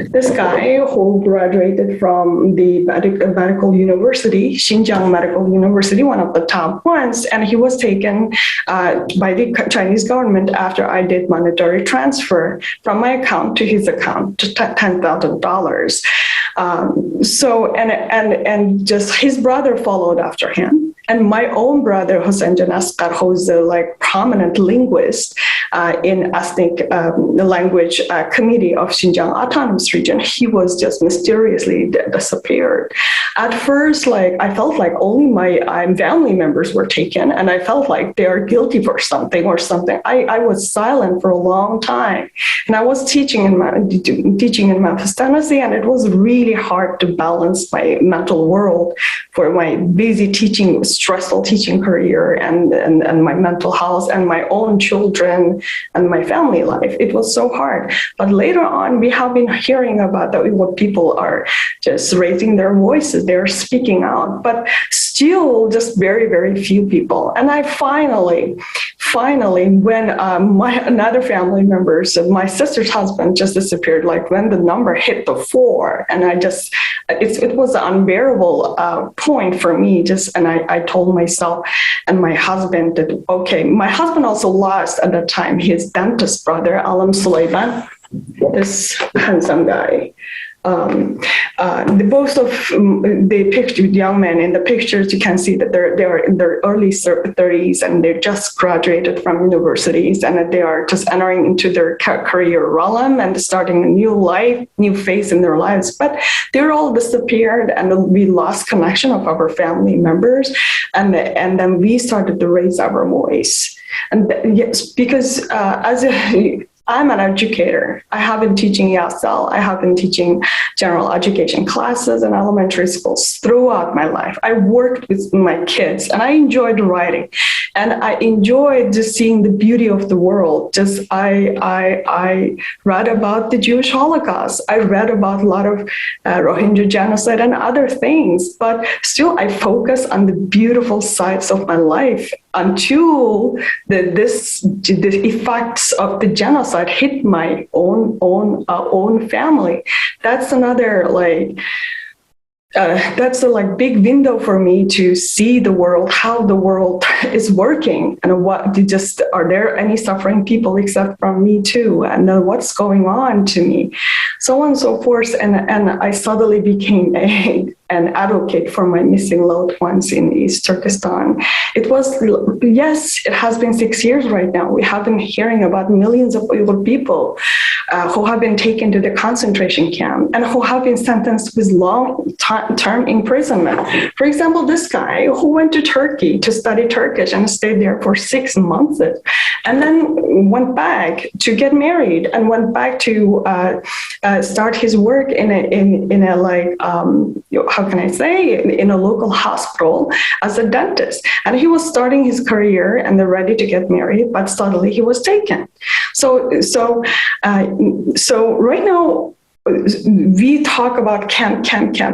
this guy who graduated from the medical university, Xinjiang Medical University, one of the top ones, and he was taken by the Chinese government after I did monetary transfer from my account to his account to $10,000. So and just his brother followed after him. And my own brother, HUSEYIN, who's a prominent linguist in ethnic language committee of Xinjiang Autonomous Region, he was just mysteriously disappeared. At first, I felt like only my family members were taken, and I felt like they are guilty for something or something. I was silent for a long time, and I was teaching in Memphis, Tennessee, and it was really hard to balance my mental world for my busy teaching, stressful teaching career and my mental health and my own children and my family life. It was so hard. But later on, we have been hearing about that what people are just raising their voices, they're speaking out, but still just very, very few people. And I finally, when another family members, my sister's husband just disappeared, when the number hit the 4, and it was an unbearable point for me, and I told myself and my husband that, okay, my husband also lost at that time his dentist brother, Alam Sulaiman, this handsome guy. Both of the pictured young men in the pictures, you can see that they are in their early 30s and they just graduated from universities and that they are just entering into their career realm and starting a new life, new phase in their lives. But they're all disappeared and we lost connection of our family members. And then we started to raise our voice. And yes, because I'm an educator. I have been teaching ESL. I have been teaching general education classes in elementary schools throughout my life. I worked with my kids and I enjoyed writing and I enjoyed just seeing the beauty of the world. I read about the Jewish Holocaust. I read about a lot of Rohingya genocide and other things, but still I focus on the beautiful sides of my life until the effects of the genocide hit my own family. That's another that's a big window for me to see the world, how the world is working, and are there any suffering people except from me too, and what's going on to me, so on and so forth. And I suddenly became an advocate for my missing loved ones in East Turkestan. It has been 6 years right now. We have been hearing about millions of Uyghur people who have been taken to the concentration camp and who have been sentenced with long-term imprisonment. For example, this guy who went to Turkey to study Turkish and stayed there for 6 months and then went back to get married and went back to start his work in a local hospital as a dentist. And he was starting his career and they're ready to get married, but suddenly he was taken. So right now, we talk about camp.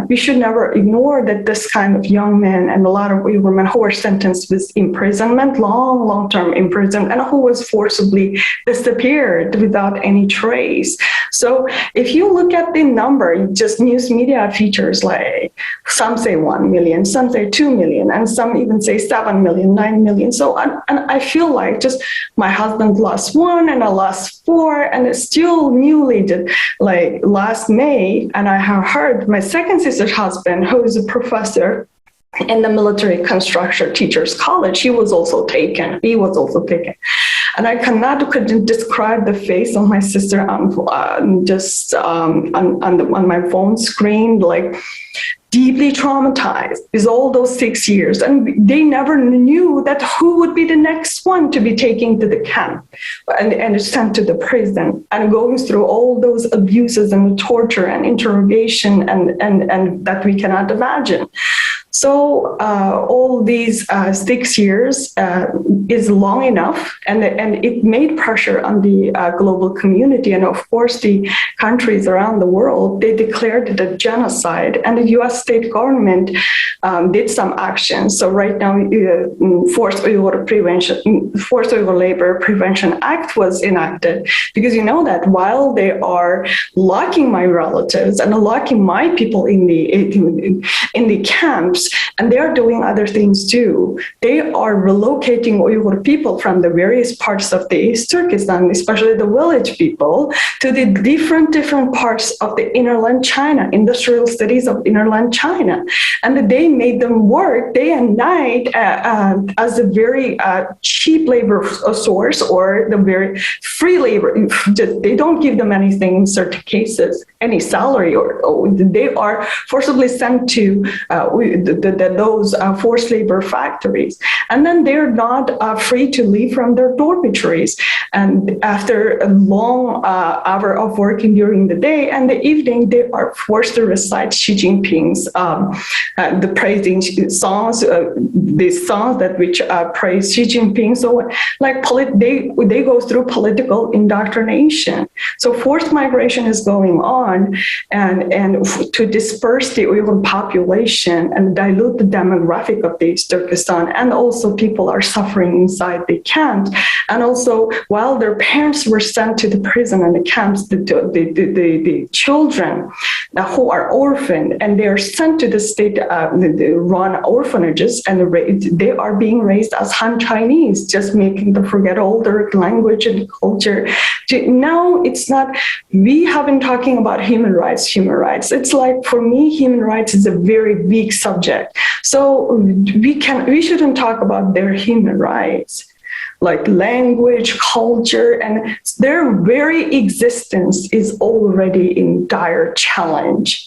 We should never ignore that this kind of young men and a lot of Uyghur men who were sentenced with imprisonment, long-term imprisonment, and who was forcibly disappeared without any trace. So if you look at the number, just news media features like some say 1 million, some say 2 million, and some even say 7 million, 9 million. So and I feel like just my husband lost 1 and I lost 4, and it's still newly like last May, and I have heard my second sister's husband, who is a professor in the military construction teachers college, he was also taken. And I couldn't describe the face of my sister on my phone screen, like deeply traumatized is all those 6 years. And they never knew that who would be the next one to be taken to the camp and sent to the prison, and going through all those abuses and torture and interrogation and that we cannot imagine. So all these 6 years is long enough, and it made pressure on the global community, and of course the countries around the world. They declared it a genocide, and the U.S. state government did some action. So right now, Forced Uyghur Labor Prevention Act was enacted, because you know that while they are locking my relatives and locking my people in the camps, and they are doing other things too. They are relocating Uyghur people from the various parts of the East Turkestan, especially the village people, to the different parts of the innerland China, industrial cities of innerland China. And they made them work day and night as a very cheap labor source, or the very free labor. They don't give them anything in certain cases, any salary, or they are forcibly sent to those forced labor factories. And then they're not free to leave from their dormitories. And after a long hour of working during the day and the evening, they are forced to recite Xi Jinping's the praising songs, the songs that which praise Xi Jinping. So like they go through political indoctrination. So forced migration is going on, and to disperse the Uyghur population and dilute the demographic of the East Turkestan, and also people are suffering inside the camps. And also, while their parents were sent to the prison and the camps, the children who are orphaned, and they are sent to the state-run orphanages, and they are being raised as Han Chinese, just making them forget all their language and culture. Now it's not, we have been talking about human rights. It's like, for me, human rights is a very weak subject. So we shouldn't talk about their human rights, like language, culture, and their very existence is already in dire challenge.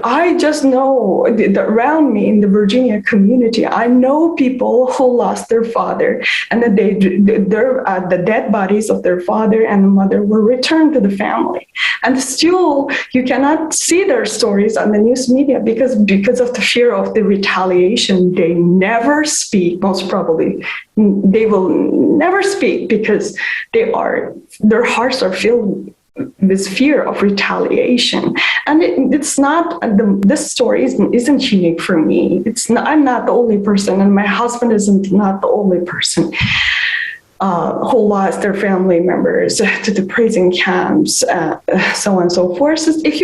I just know that around me in the Virginia community, I know people who lost their father, and that the dead bodies of their father and mother were returned to the family. And still, you cannot see their stories on the news media because of the fear of the retaliation. They never speak, most probably. They will never speak because their hearts are filled with fear of retaliation. And it's not, this story isn't unique for me. I'm not the only person, and my husband isn't not the only person who lost their family members to the prison camps, so on and so forth. If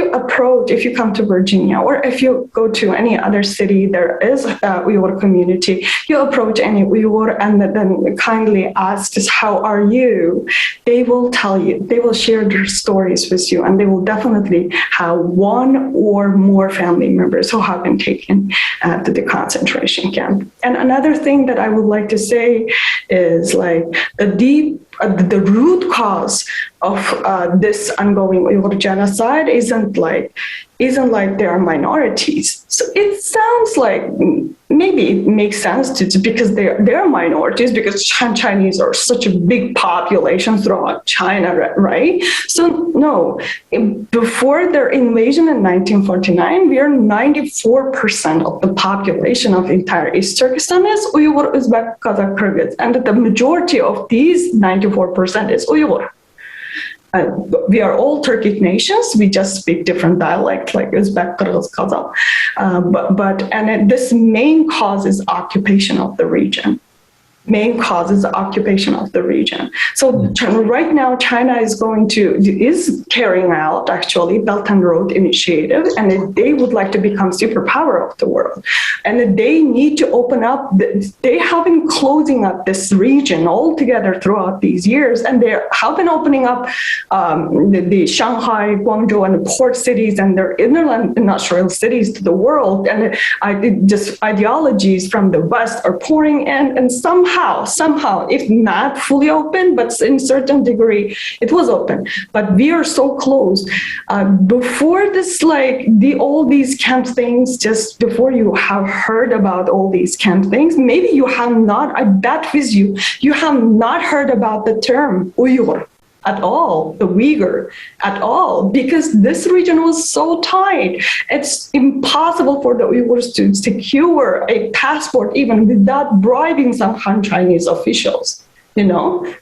you come to Virginia, or if you go to any other city, there is a Uyghur community, you approach any Uyghur and then kindly ask, how are you? They will tell you, they will share their stories with you, and they will definitely have one or more family members who have been taken to the concentration camp. And another thing that I would like to say is, like, the root cause of this ongoing Uyghur genocide isn't like they are minorities. So it sounds like maybe it makes sense because they're minorities, because Chinese are such a big population throughout China, right? So no, before their invasion in 1949, we are 94% of the population of entire East Turkestan is Uyghur, Uzbek, Kazakh, Kyrgyz, and the majority of these 94% is Uyghur. We are all Turkic nations. We just speak different dialects, like Uzbek, Kyrgyz, Kazakh. This main cause is occupation of the region. So right now, China is carrying out actually Belt and Road Initiative, and they would like to become superpower of the world. And they need to open up, they have been closing up this region altogether throughout these years, and they have been opening up the Shanghai, Guangzhou, and the port cities and their inland industrial cities to the world. And just ideologies from the West are pouring in, and somehow, if not fully open, but in certain degree, it was open. But we are so close. Before this, all these camp things, just before you have heard about all these camp things, maybe you have not, I bet with you have not heard about the term Uighur at all, the Uighur at all, because this region was so tight. It's impossible for the Uyghurs to secure a passport even without bribing some Han Chinese officials.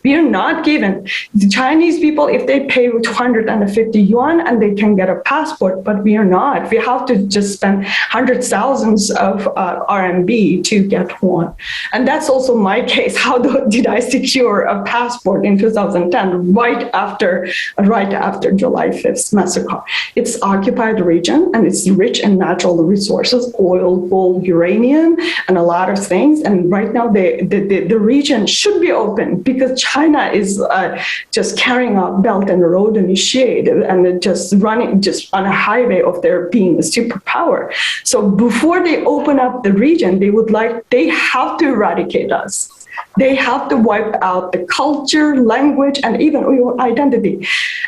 We are not given. The Chinese people, if they pay 250 yuan and they can get a passport, but we are not. We have to just spend hundreds, thousands of RMB to get one. And that's also my case. How did I secure a passport in 2010, right after July 5th massacre? It's occupied region, and it's rich in natural resources, oil, gold, uranium, and a lot of things. And right now, the region should be open, because China is just carrying out Belt and Road Initiative and just running just on a highway of their being a superpower. So before they open up the region, they have to eradicate us. They have to wipe out the culture, language, and even Uyghur identity.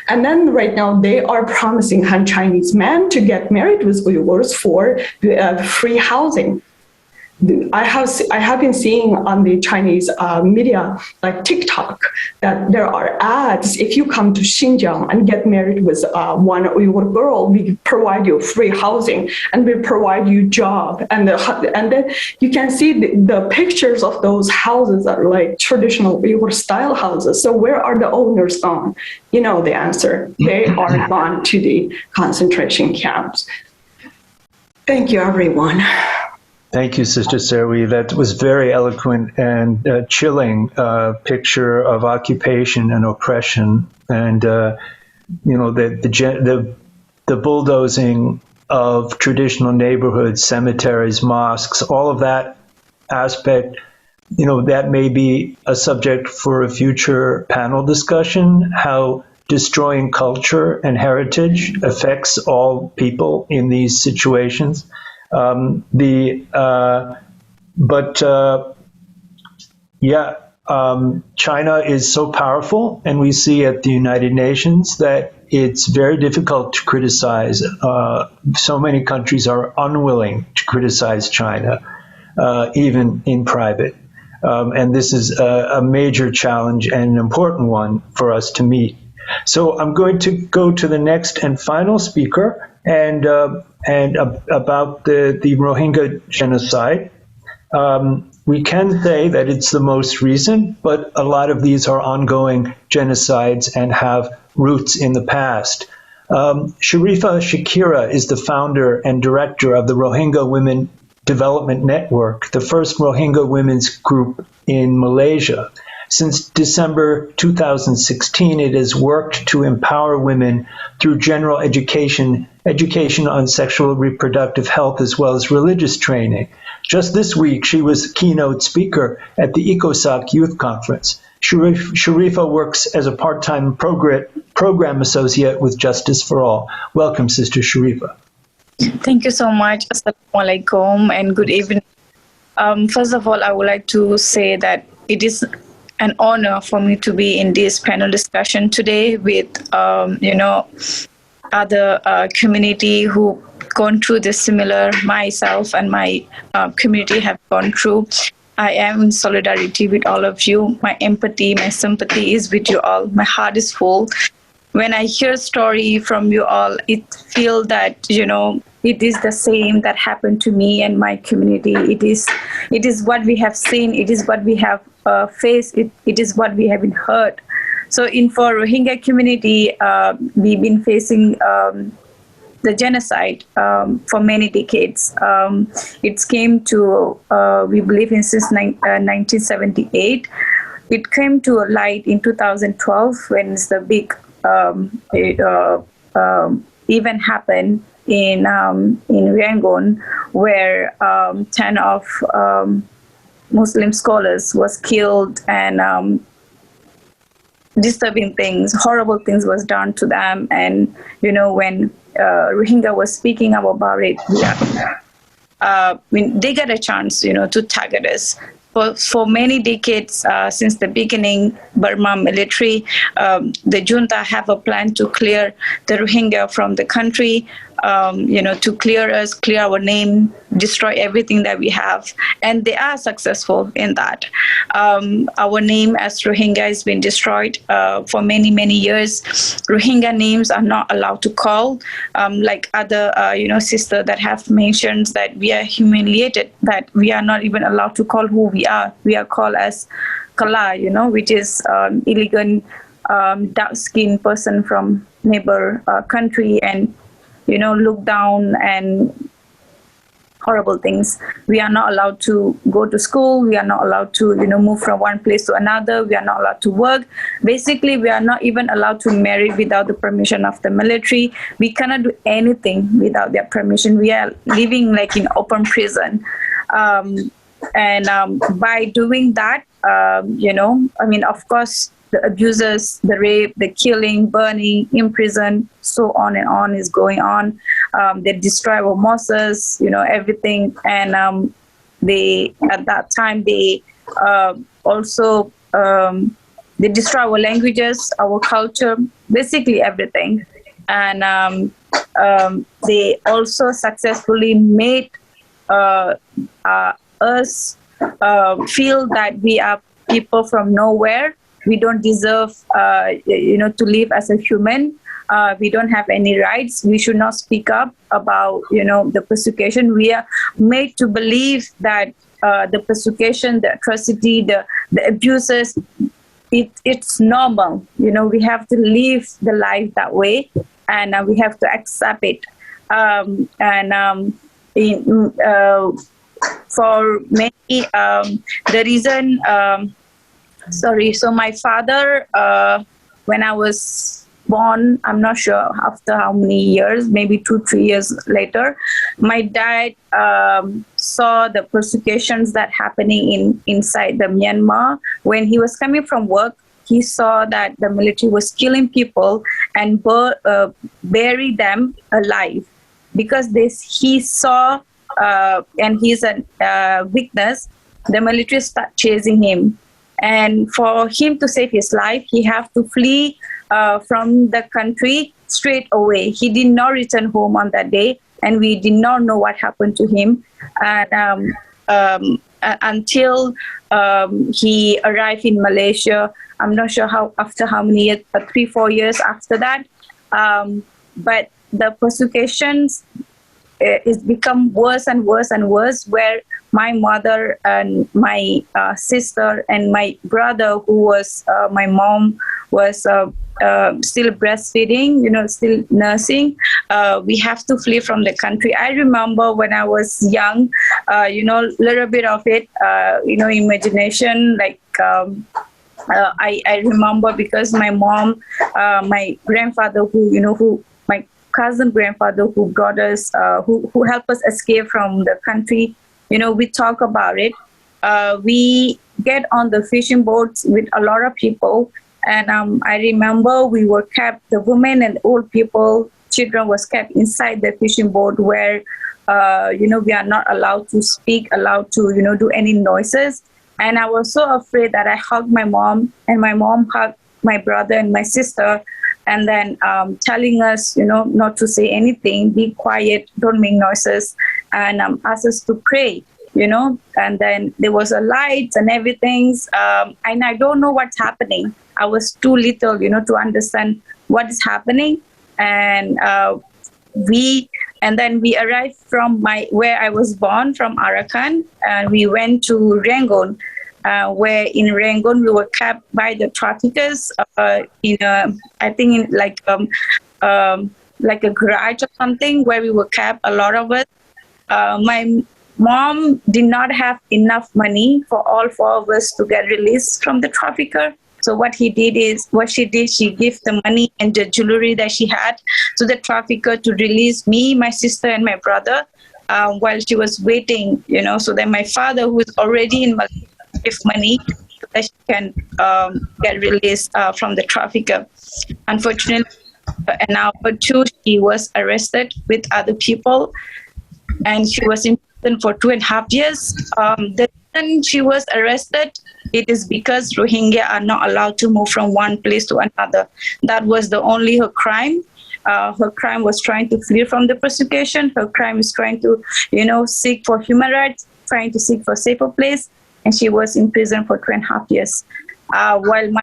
And then right now they are promising Han Chinese men to get married with Uyghurs for free housing. I have been seeing on the Chinese media, like TikTok, that there are ads. If you come to Xinjiang and get married with one Uyghur girl, we provide you free housing and we provide you job. And then you can see the pictures of those houses are like traditional Uyghur style houses. So where are the owners gone? You know the answer. They are gone to the concentration camps. Thank you, everyone. Thank you, Sister SERWI. That was very eloquent and chilling picture of occupation and oppression, and the bulldozing of traditional neighborhoods, cemeteries, mosques, all of that aspect. That may be a subject for a future panel discussion. How destroying culture and heritage affects all people in these situations. China is so powerful, and we see at the United Nations that it's very difficult to criticize. So many countries are unwilling to criticize China, even in private. And this is a major challenge and an important one for us to meet. So I'm going to go to the next and final speaker, and about the Rohingya genocide. We can say that it's the most recent, but a lot of these are ongoing genocides and have roots in the past. SHAKIRAH is the founder and director of the Rohingya Women Development Network, the first Rohingya women's group in Malaysia. Since December 2016, it has worked to empower women through general education on sexual reproductive health, as well as religious training. Just this week, she was keynote speaker at the ECOSOC Youth Conference. SHARIFAH works as a part-time program associate with Justice for All. Welcome, Sister SHARIFAH. Thank you so much. Assalamu alaikum and good evening. First of all, I would like to say that it is an honor for me to be in this panel discussion today with, other community who gone through this similar. Myself and my community have gone through. I am in solidarity with all of you. My empathy, my sympathy is with you all. My heart is full. When I hear a story from you all, it feels that, it is the same that happened to me and my community. It is what we have seen. It is what we have faced. It is what we have been heard. So for Rohingya community, we've been facing the genocide for many decades. It came to, we believe, since 1978. It came to light in 2012 when the big event happened in Yangon, where 10 of Muslim scholars was killed, and disturbing things, horrible things was done to them. And when Rohingya was speaking about it, they got a chance, to target us. For many decades, since the beginning, Burma military, the junta have a plan to clear the Rohingya from the country, to clear us, clear our name, destroy everything that we have. And they are successful in that. Our name as Rohingya has been destroyed for many, many years. Rohingya names are not allowed to call, like other, sister that have mentioned that we are humiliated, that we are not even allowed to call who we are. We are called as Kala, which is illegal, dark-skinned person from neighbor country, and look down and horrible things. We are not allowed to go to school. We are not allowed to, move from one place to another. We are not allowed to work. Basically, we are not even allowed to marry without the permission of the military. We cannot do anything without their permission. We are living like in open prison. And by doing that, of course, the abuses, the rape, the killing, burning, imprison, so on and on is going on. They destroy our mosques, everything. And they, at that time, they also, they destroy our languages, our culture, basically everything. And they also successfully made us feel that we are people from nowhere. We don't deserve, to live as a human. We don't have any rights. We should not speak up about, the persecution. We are made to believe that the persecution, the atrocity, the abuses, it's normal. We have to live the life that way, and we have to accept it. For many, the reason. So my father, when I was born, I'm not sure after how many years, maybe 2-3 years later, my dad saw the persecutions that happening inside the Myanmar. When he was coming from work, he saw that the military was killing people and bury them alive, because he saw, and he's a witness, the military start chasing him. And for him to save his life, he have to flee from the country straight away. He did not return home on that day, and we did not know what happened to him. And until he arrived in Malaysia, I'm not sure after how many years, 3-4 years after that. But the persecutions is become worse and worse and worse, where my mother and my sister and my brother, who was my mom, was still breastfeeding, still nursing. We have to flee from the country. I remember when I was young, little bit of it, imagination, like I remember, because my mom, my grandfather, my cousin grandfather who brought us, who helped us escape from the country, we talk about it. We get on the fishing boats with a lot of people. And I remember we were kept, the women and old people, children was kept inside the fishing boat, where, we are not allowed to speak, allowed to, do any noises. And I was so afraid that I hugged my mom, and my mom hugged my brother and my sister, and then telling us, not to say anything, be quiet, don't make noises, and asked us to pray, and then there was a light and everything. And I don't know what's happening. I was too little, to understand what is happening. And then we arrived from where I was born, from Arakan, and we went to Rangoon. where in Rangoon we were kept by the traffickers in a, I think in like a garage or something where we were kept, a lot of us. My mom did not have enough money for all 4 of us to get released from the trafficker. So what she did, she gave the money and the jewelry that she had to the trafficker to release me, my sister, and my brother while she was waiting, so that my father, who is already in Malaysia, gave money so that she can get released from the trafficker. Unfortunately, an hour or 2, she was arrested with other people, and she was in prison for 2.5 years. The reason she was arrested, it is because Rohingya are not allowed to move from one place to another. That was her crime. Her crime was trying to flee from the persecution. Her crime is trying to, seek for human rights, trying to seek for a safer place. And she was in prison for 2.5 years. While my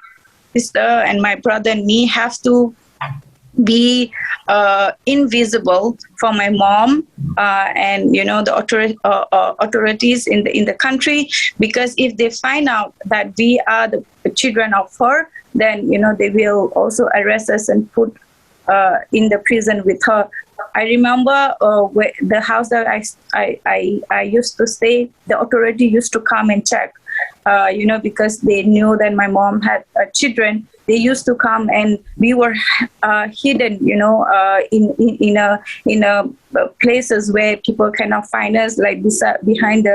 sister and my brother and me have to be invisible for my mom and the authorities in the country, because if they find out that we are the children of her, then they will also arrest us and put in the prison with her. I remember the house that I used to stay, the authority used to come and check, because they knew that my mom had children. They used to come, and we were hidden, in places where people cannot find us, like behind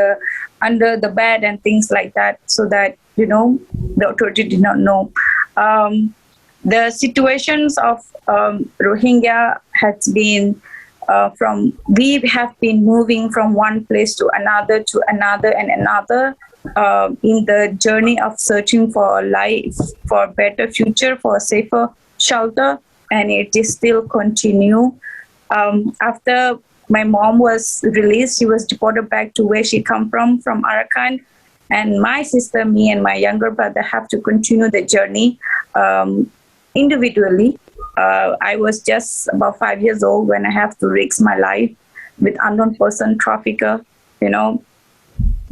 under the bed and things like that, so that the authority did not know. The situations of Rohingya has been we have been moving from one place to another and another. In the journey of searching for life, for a better future, for a safer shelter, and it is still continue. After my mom was released, she was deported back to where she come from Arakan, and my sister, me, and my younger brother have to continue the journey individually. I was just about 5 years old when I have to risk my life with unknown person trafficker,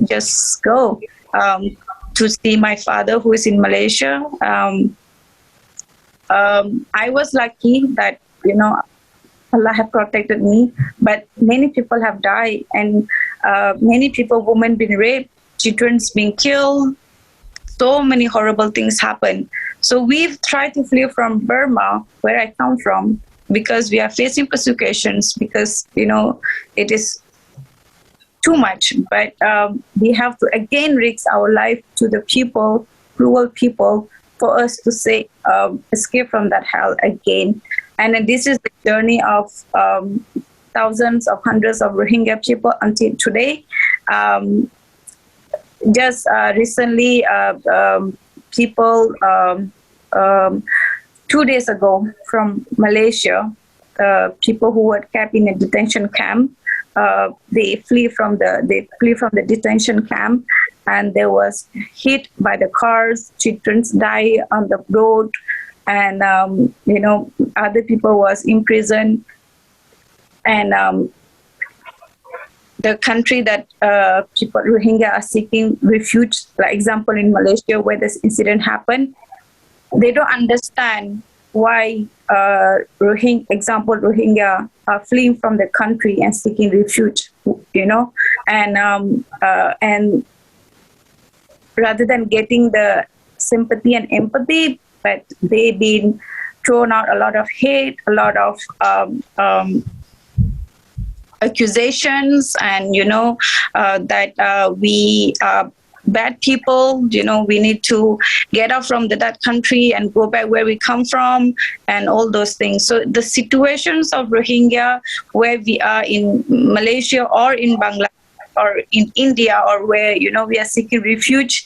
just go to see my father, who is in Malaysia. I was lucky that, Allah have protected me, but many people have died, and many people, women been raped, children's been killed, so many horrible things happen. So we've tried to flee from Burma, where I come from, because we are facing persecutions, because, it is too much, but we have to again risk our life to the people, cruel people, for us to say escape from that hell again. And this is the journey of thousands of hundreds of Rohingya people until today. Just recently, people 2 days ago from Malaysia, people who were kept in a detention camp, they flee from the detention camp, and they was hit by the cars. Children die on the road, and other people was in prison. And the country that people Rohingya are seeking refuge, like example in Malaysia where this incident happened, they don't understand why Rohingya are fleeing from the country and seeking refuge, and rather than getting the sympathy and empathy, but they've been thrown out a lot of hate, a lot of accusations, and that we are bad people, we need to get out from that country and go back where we come from, and all those things. So the situations of Rohingya, where we are in Malaysia or in Bangladesh or in India, or where we are seeking refuge,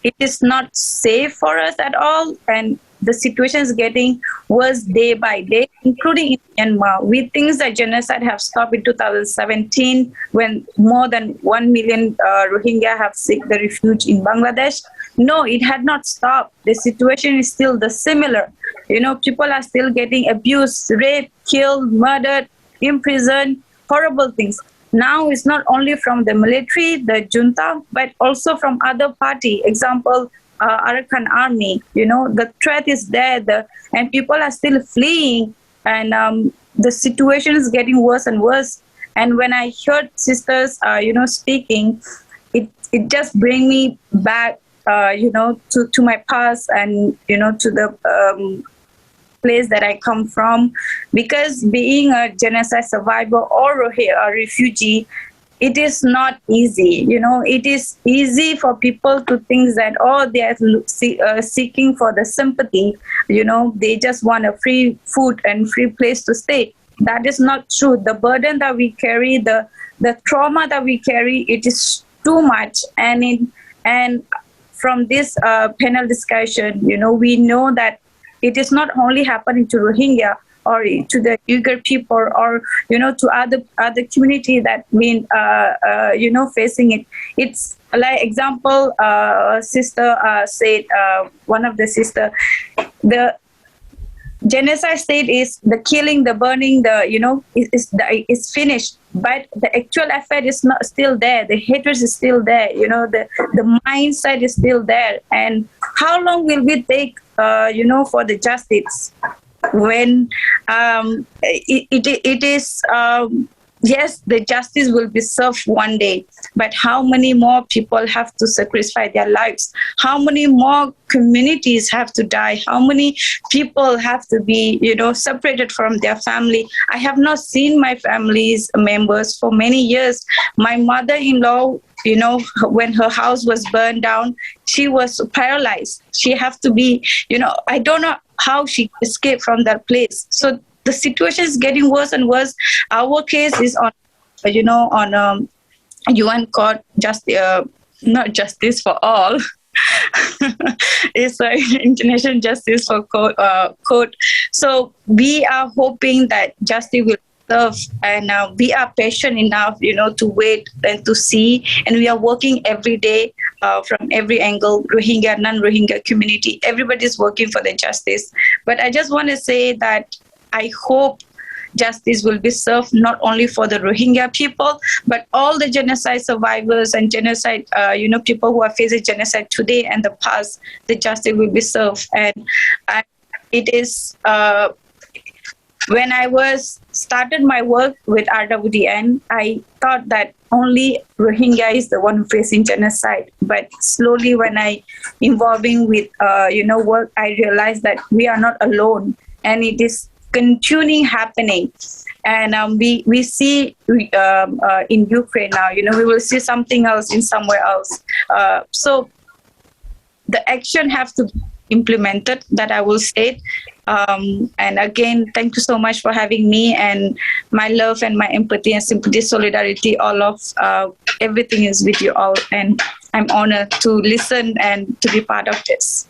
it is not safe for us at all, and the situation is getting worse day by day, including in Myanmar. We think that genocide have stopped in 2017 when more than 1 million Rohingya have sought the refuge in Bangladesh. No, it had not stopped. The situation is still the similar. People are still getting abused, raped, killed, murdered, imprisoned, horrible things. now it's not only from the military, the junta, but also from other party. Example, Arakan army. The threat is there, and people are still fleeing, and the situation is getting worse and worse. And when I heard sisters, speaking, it just bring me back, to my past, and to the place that I come from, because being a genocide survivor or a refugee, it is not easy. It is easy for people to think that, they are seeking for the sympathy. They just want a free food and free place to stay. That is not true. The burden that we carry, the trauma that we carry, it is too much. And from this panel discussion, we know that it is not only happening to Rohingya or to the Uighur people, or to other community that been facing it. It's like example, sister said, one of the sister, the genocide state is the killing, the burning, is finished, but the actual effect is not still there. The hatred is still there. The mindset is still there. And how long will we take, for the justice? When it is yes, the justice will be served one day, but how many more people have to sacrifice their lives? How many more communities have to die? How many people have to be, separated from their family? I have not seen my family's members for many years. My mother-in-law, when her house was burned down, she was paralyzed. She have to be, I don't know how she escaped from that place. So the situation is getting worse and worse. Our case is on, on UN court, not justice for all. It's international justice for court. So we are hoping that justice will serve, and we are patient enough, to wait and to see. And we are working every day from every angle, Rohingya, non-Rohingya community. Everybody's working for the justice. But I just want to say that I hope justice will be served not only for the Rohingya people, but all the genocide survivors and genocide, people who are facing genocide today and the past. The justice will be served, and it is when I started my work with RWDN, I thought that only Rohingya is the one who facing genocide. But slowly, when I involving with work, I realized that we are not alone, and it is continuing happening. And we see in Ukraine now, we will see something else in somewhere else. So the action have to be implemented, that I will state. And again, thank you so much for having me, and my love and my empathy and sympathy, solidarity, all of everything is with you all. And I'm honored to listen and to be part of this.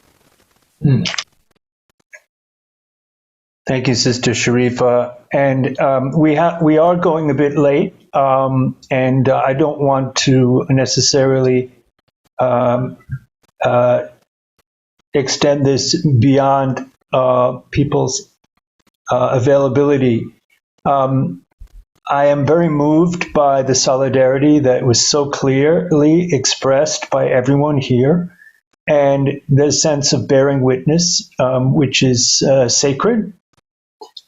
Thank you, Sister Sharifah. And we are going a bit late, and I don't want to necessarily extend this beyond people's availability. I am very moved by the solidarity that was so clearly expressed by everyone here, and the sense of bearing witness, which is sacred.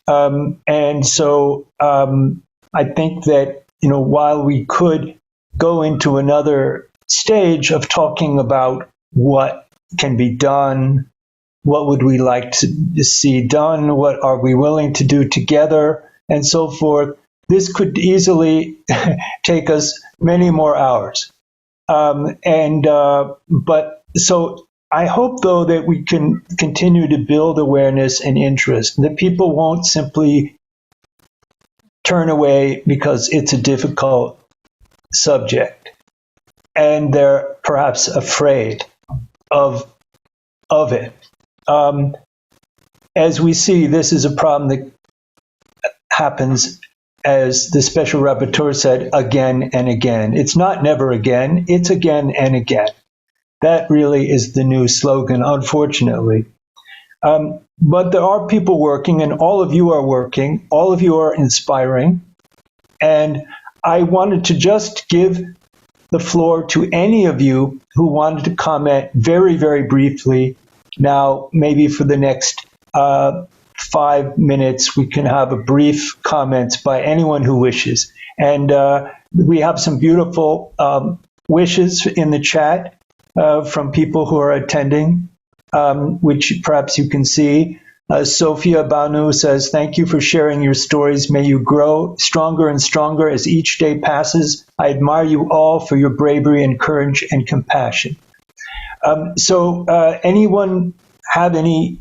And so I think that, while we could go into another stage of talking about what can be done, what would we like to see done, what are we willing to do together, and so forth, this could easily take us many more hours. But so I hope, though, that we can continue to build awareness and interest, that people won't simply turn away because it's a difficult subject and they're perhaps afraid of it. As we see, this is a problem that happens, as the Special Rapporteur said, again and again. It's not never again, it's again and again. That really is the new slogan, unfortunately. But there are people working, and all of you are working. All of you are inspiring. And I wanted to just give the floor to any of you who wanted to comment very, very briefly. Now, maybe for the next 5 minutes, we can have a brief comments by anyone who wishes. And we have some beautiful wishes in the chat from people who are attending, which perhaps you can see. Sophia Banu says, thank you for sharing your stories. May you grow stronger and stronger as each day passes. I admire you all for your bravery and courage and compassion. Anyone have any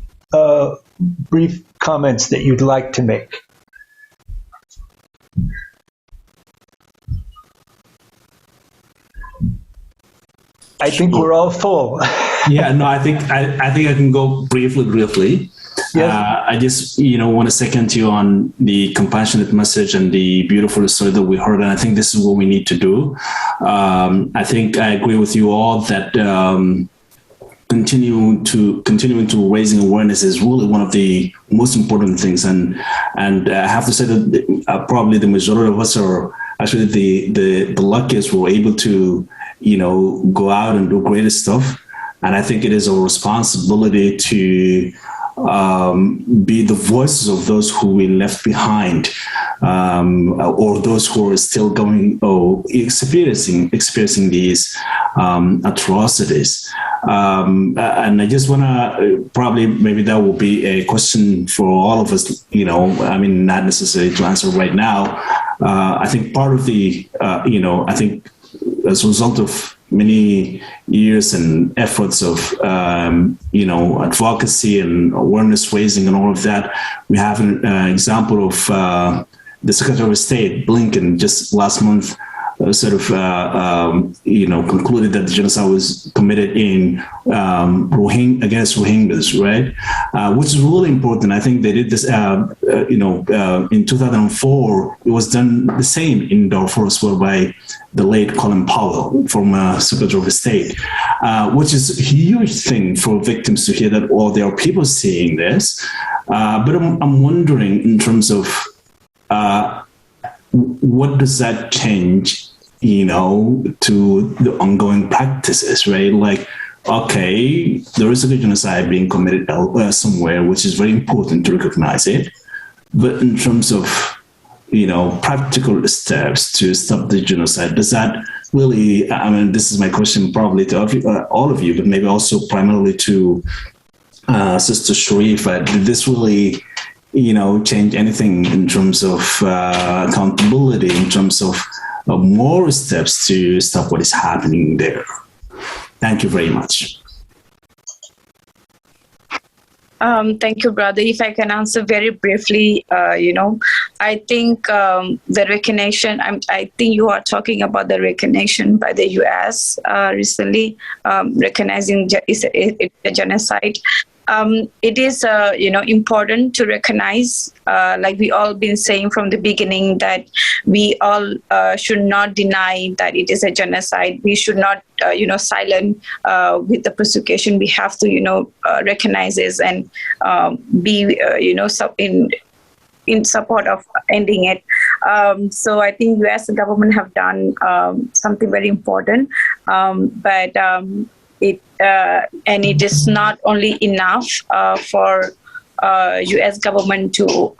brief comments that you'd like to make? I think we're all full. Yeah, no, I think I can go briefly. Yeah. I just want to second you on the compassionate message and the beautiful story that we heard, and I think this is what we need to do. I think I agree with you all that continuing to raising awareness is really one of the most important things, and I have to say that probably the majority of us are actually the luckiest who are able to go out and do great stuff. And I think it is our responsibility to be the voices of those who we left behind, or those who are still going experiencing these atrocities. And I just want to maybe that will be a question for all of us. Not necessarily to answer right now. I think part of the I think as a result of many years and efforts of advocacy and awareness raising and all of that, we have an example of the Secretary of State Blinken just last month concluded that the genocide was committed in against Rohingyas, right? Which is really important. I think they did this, in 2004, it was done the same in Darfur as well by the late Colin Powell, former Secretary of State, which is a huge thing for victims to hear that, there are people seeing this. But I'm wondering in terms of what does that change, to the ongoing practices, right? Like, okay, there is a genocide being committed somewhere, which is very important to recognize it. But in terms of, practical steps to stop the genocide, does that really, this is my question probably to all of you, but maybe also primarily to Sister SHARIFAH, did this really change anything in terms of accountability, in terms of more steps to stop what is happening there? Thank you very much. Thank you, brother. If I can answer very briefly, I think the recognition, I think you are talking about the recognition by the US recently, recognizing a genocide. It is, important to recognize, like we all been saying from the beginning, that we all should not deny that it is a genocide. We should not, silent with the prosecution. We have to, recognize this and be, in support of ending it. So I think US government have done something very important, but it is not not enough for US government to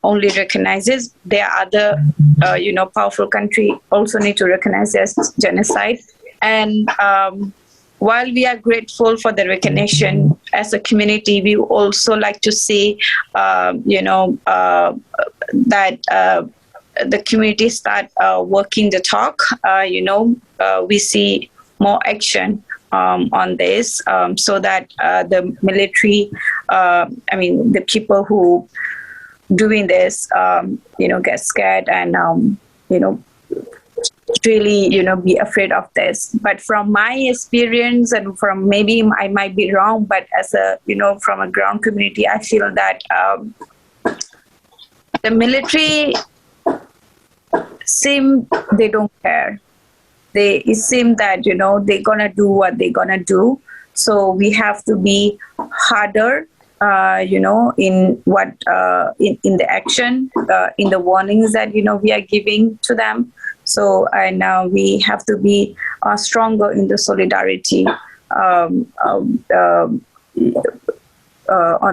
only recognize this. There are other, powerful countries also need to recognize this genocide. And while we are grateful for the recognition as a community, we also like to see, that the community start working the talk. We see more action on this, so that the military, the people who doing this, get scared and, really, be afraid of this. But from my experience, and from maybe I might be wrong, but as a, from a ground community, I feel that the military they don't care. It seems that, they're going to do what they're going to do. So we have to be harder, in what, in the action, in the warnings that, we are giving to them. So and we have to be stronger in the solidarity on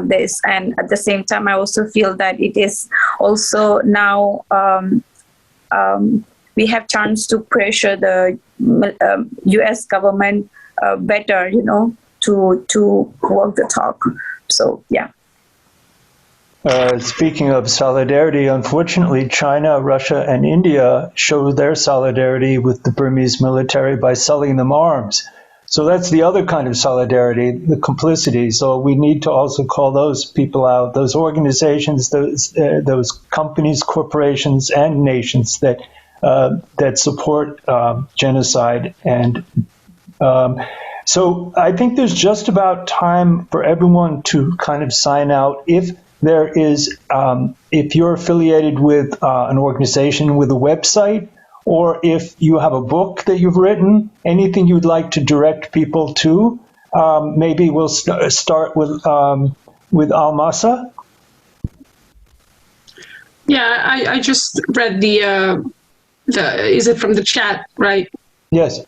this. And at the same time, I also feel that it is also now we have chance to pressure the U.S. government better, to walk the talk. So, yeah. Speaking of solidarity, unfortunately, China, Russia, and India show their solidarity with the Burmese military by selling them arms. So that's the other kind of solidarity, the complicity. So we need to also call those people out, those organizations, those companies, corporations, and nations that support genocide. And so I think there's just about time for everyone to kind of sign out. If there is, if you're affiliated with an organization with a website, or if you have a book that you've written, anything you'd like to direct people to, maybe we'll start with Almasa. Yeah, I just read the is it from the chat, right? Yes.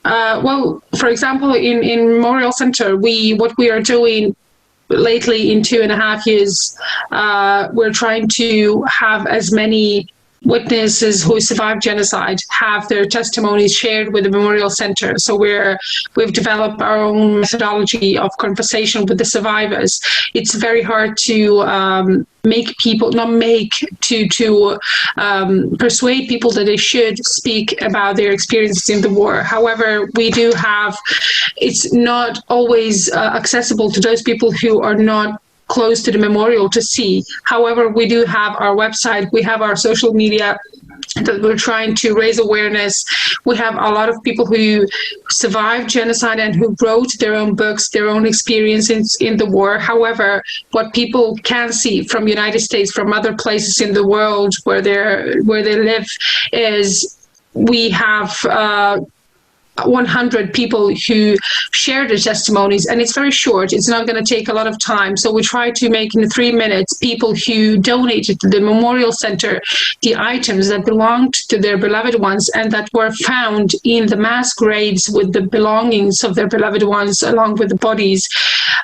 Well, for example, in Memorial Center, what we are doing lately in 2.5 years, we're trying to have as many witnesses who survived genocide have their testimonies shared with the Memorial Center. So we've developed our own methodology of conversation with the survivors. It's very hard to persuade people that they should speak about their experiences in the war. However, we do have, it's not always accessible to those people who are not close to the memorial to see. However, we do have our website, we have our social media that we're trying to raise awareness. We have a lot of people who survived genocide and who wrote their own books, their own experiences in the war. However, what people can see from United States, from other places in the world where they live, is we have 100 people who share their testimonies, and it's very short. It's not going to take a lot of time. So we try to make in 3 minutes people who donated to the Memorial Center the items that belonged to their beloved ones and that were found in the mass graves with the belongings of their beloved ones along with the bodies,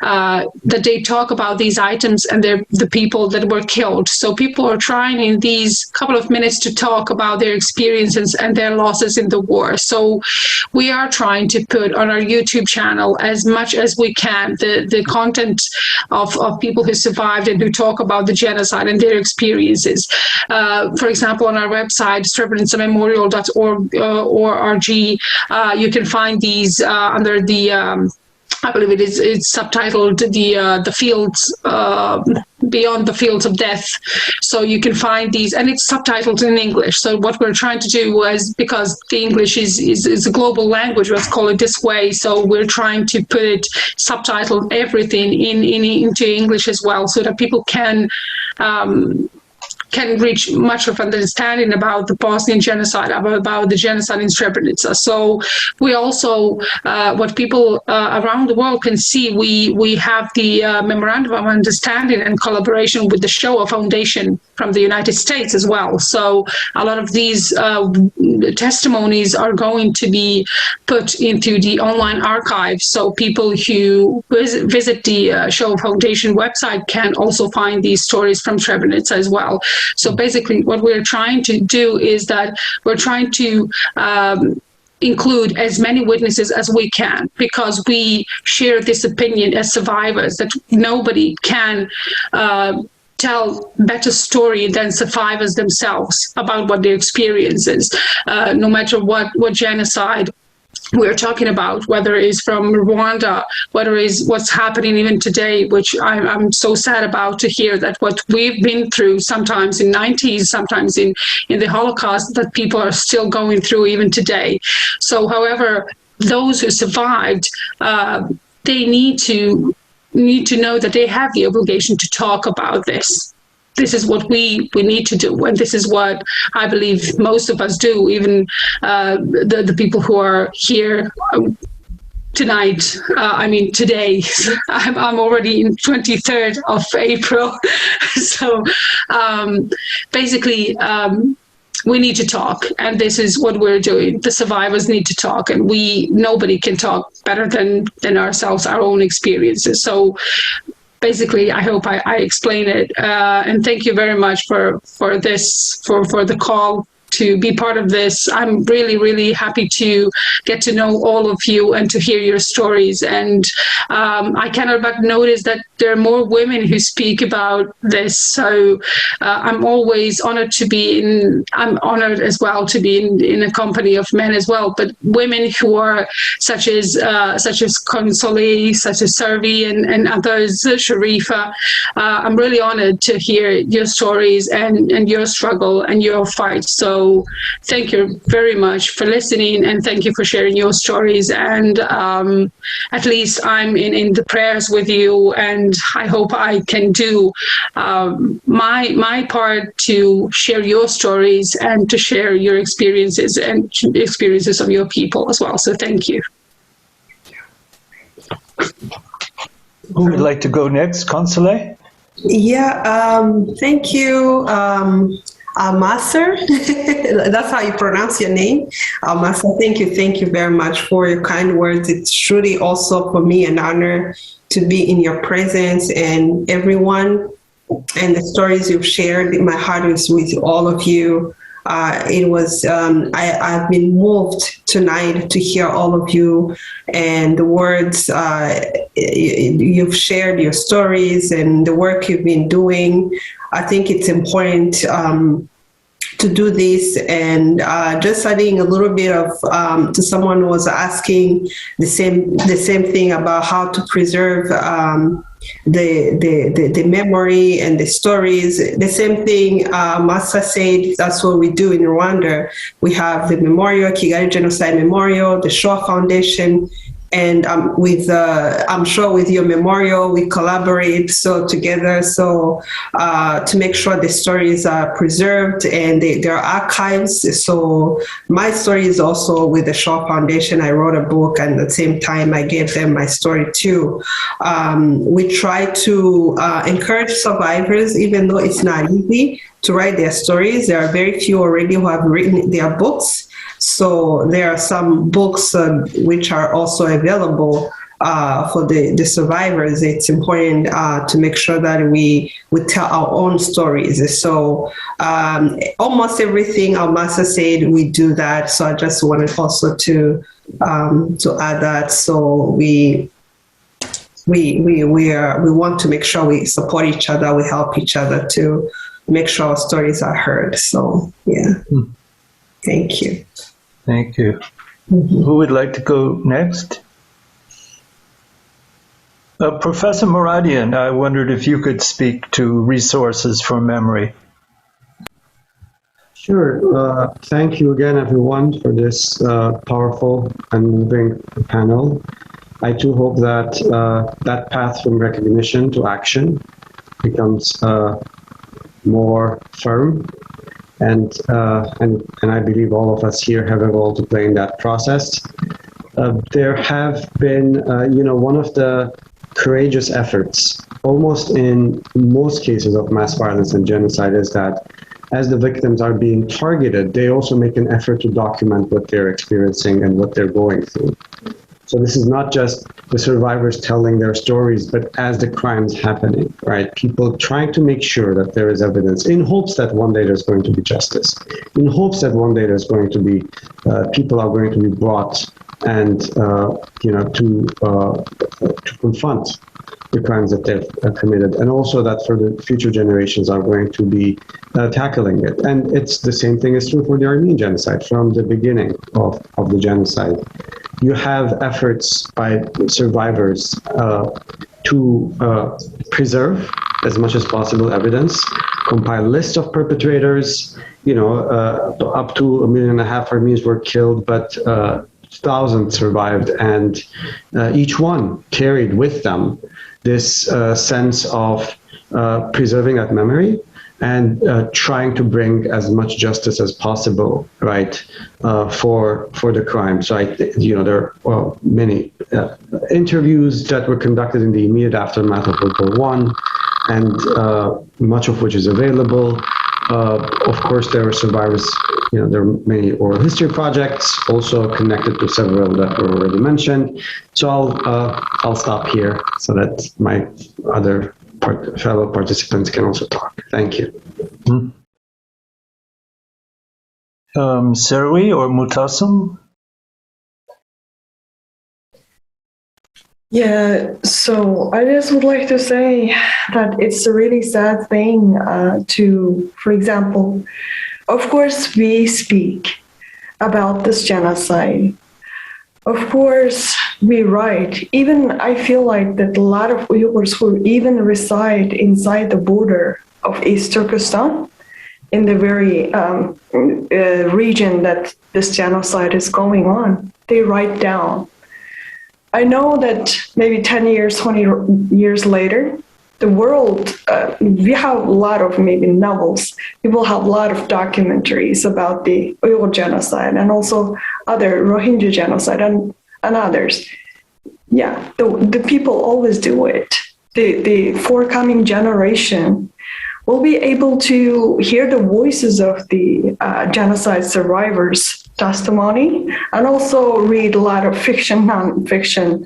that they talk about these items and the people that were killed. So people are trying in these couple of minutes to talk about their experiences and their losses in the war. So we are trying to put on our YouTube channel as much as we can the content of people who survived and who talk about the genocide and their experiences. For example, on our website, srebrenicamemorial.org, you can find these under the I believe it's subtitled the fields beyond the fields of death. So you can find these, and it's subtitled in English. So what we're trying to do was, because the English is a global language, let's call it this way. So we're trying to put it subtitled everything into English as well, so that people can reach much of understanding about the Bosnian genocide, about the genocide in Srebrenica. So we also, what people around the world can see, we have the Memorandum of Understanding and collaboration with the Shoah Foundation from the United States as well. So a lot of these testimonies are going to be put into the online archive. So people who visit the Shoah Foundation website can also find these stories from Srebrenica as well. So basically what we're trying to do is that we're trying to include as many witnesses as we can, because we share this opinion as survivors that nobody can tell better story than survivors themselves about what their experience is, no matter what genocide we're talking about, whether it's from Rwanda, whether it's what's happening even today, which I'm so sad about to hear that what we've been through, sometimes in 90s, sometimes in the Holocaust, that people are still going through even today. So, however, those who survived, they need to know that they have the obligation to talk about this. This is what we need to do, and this is what I believe most of us do, even the people who are here tonight. I mean, today. I'm already in 23rd of April. So basically, we need to talk, and this is what we're doing. The survivors need to talk, and nobody can talk better than ourselves, our own experiences. So basically, I hope I explain it. And thank you very much for the call to be part of this. I'm really, really happy to get to know all of you and to hear your stories. And I cannot but notice that there are more women who speak about this. So I'm always honored to be I'm honored as well to be in a company of men as well, but women who are such as Consultative, such as SERWI and others, SHARIFAH. I'm really honored to hear your stories and your struggle and your fight. So thank you very much for listening, and thank you for sharing your stories. And at least I'm in the prayers with you, and I hope I can do my part to share your stories and to share your experiences and experiences of your people as well. So thank you. Who would like to go next? Consulate? Yeah, thank you. Almasser, that's how you pronounce your name. Almasser, thank you very much for your kind words. It's truly also for me an honor to be in your presence, and everyone and the stories you've shared. My heart is with all of you. It was, I've been moved tonight to hear all of you and the words you've shared, your stories and the work you've been doing. I think it's important to do this, and just adding a little bit of to someone who was asking the same thing about how to preserve the memory and the stories. The same thing Massa said, that's what we do in Rwanda. We have the memorial, Kigali Genocide Memorial, the Shoah Foundation, and I'm sure with your memorial, we collaborate together to make sure the stories are preserved and there are archives. So my story is also with the Shoah Foundation. I wrote a book, and at the same time, I gave them my story too. We try to encourage survivors, even though it's not easy, to write their stories. There are very few already who have written their books. So there are some books which are also available for the survivors. It's important to make sure that we tell our own stories. So almost everything Almasa said, we do that. So I just wanted also to add that. So we want to make sure we support each other, we help each other to make sure our stories are heard. So yeah, thank you. Thank you. Mm-hmm. Who would like to go next? Professor Mouradian, I wondered if you could speak to resources for memory. Sure. Thank you again, everyone, for this powerful and moving panel. I too hope that that path from recognition to action becomes more firm. And I believe all of us here have a role to play in that process. There have been, one of the courageous efforts, almost in most cases of mass violence and genocide, is that as the victims are being targeted, they also make an effort to document what they're experiencing and what they're going through. So this is not just the survivors telling their stories, but as the crime's happening, right? People trying to make sure that there is evidence in hopes that one day there's going to be justice, in hopes that one day there's going to be, people are going to be brought and, to confront the crimes that they've committed, and also that for the future generations are going to be tackling it. And it's the same thing is true for the Armenian genocide from the beginning of the genocide. You have efforts by survivors to preserve as much as possible evidence, compile a list of perpetrators. Up to 1.5 million Armenians were killed, but thousands survived, and each one carried with them this sense of preserving that memory and trying to bring as much justice as possible, right, for the crime. So there are many interviews that were conducted in the immediate aftermath of World War I, and much of which is available. Of course, there are survivors, there are many oral history projects also connected to several that were already mentioned. So I'll stop here so that my other fellow participants can also talk. Thank you. SERWI or MUTASIM? Yeah, so I just would like to say that it's a really sad thing to, for example, of course, we speak about this genocide. Of course, we write. Even I feel like that a lot of Uyghurs who even reside inside the border of East Turkestan, in the very region that this genocide is going on, they write down. I know that maybe 10 years, 20 years later, the world, we have a lot of maybe novels. People have a lot of documentaries about the Uyghur genocide and also other Rohingya genocide and others. Yeah, the people always do it. The forthcoming generation will be able to hear the voices of the genocide survivors' testimony and also read a lot of fiction, non-fiction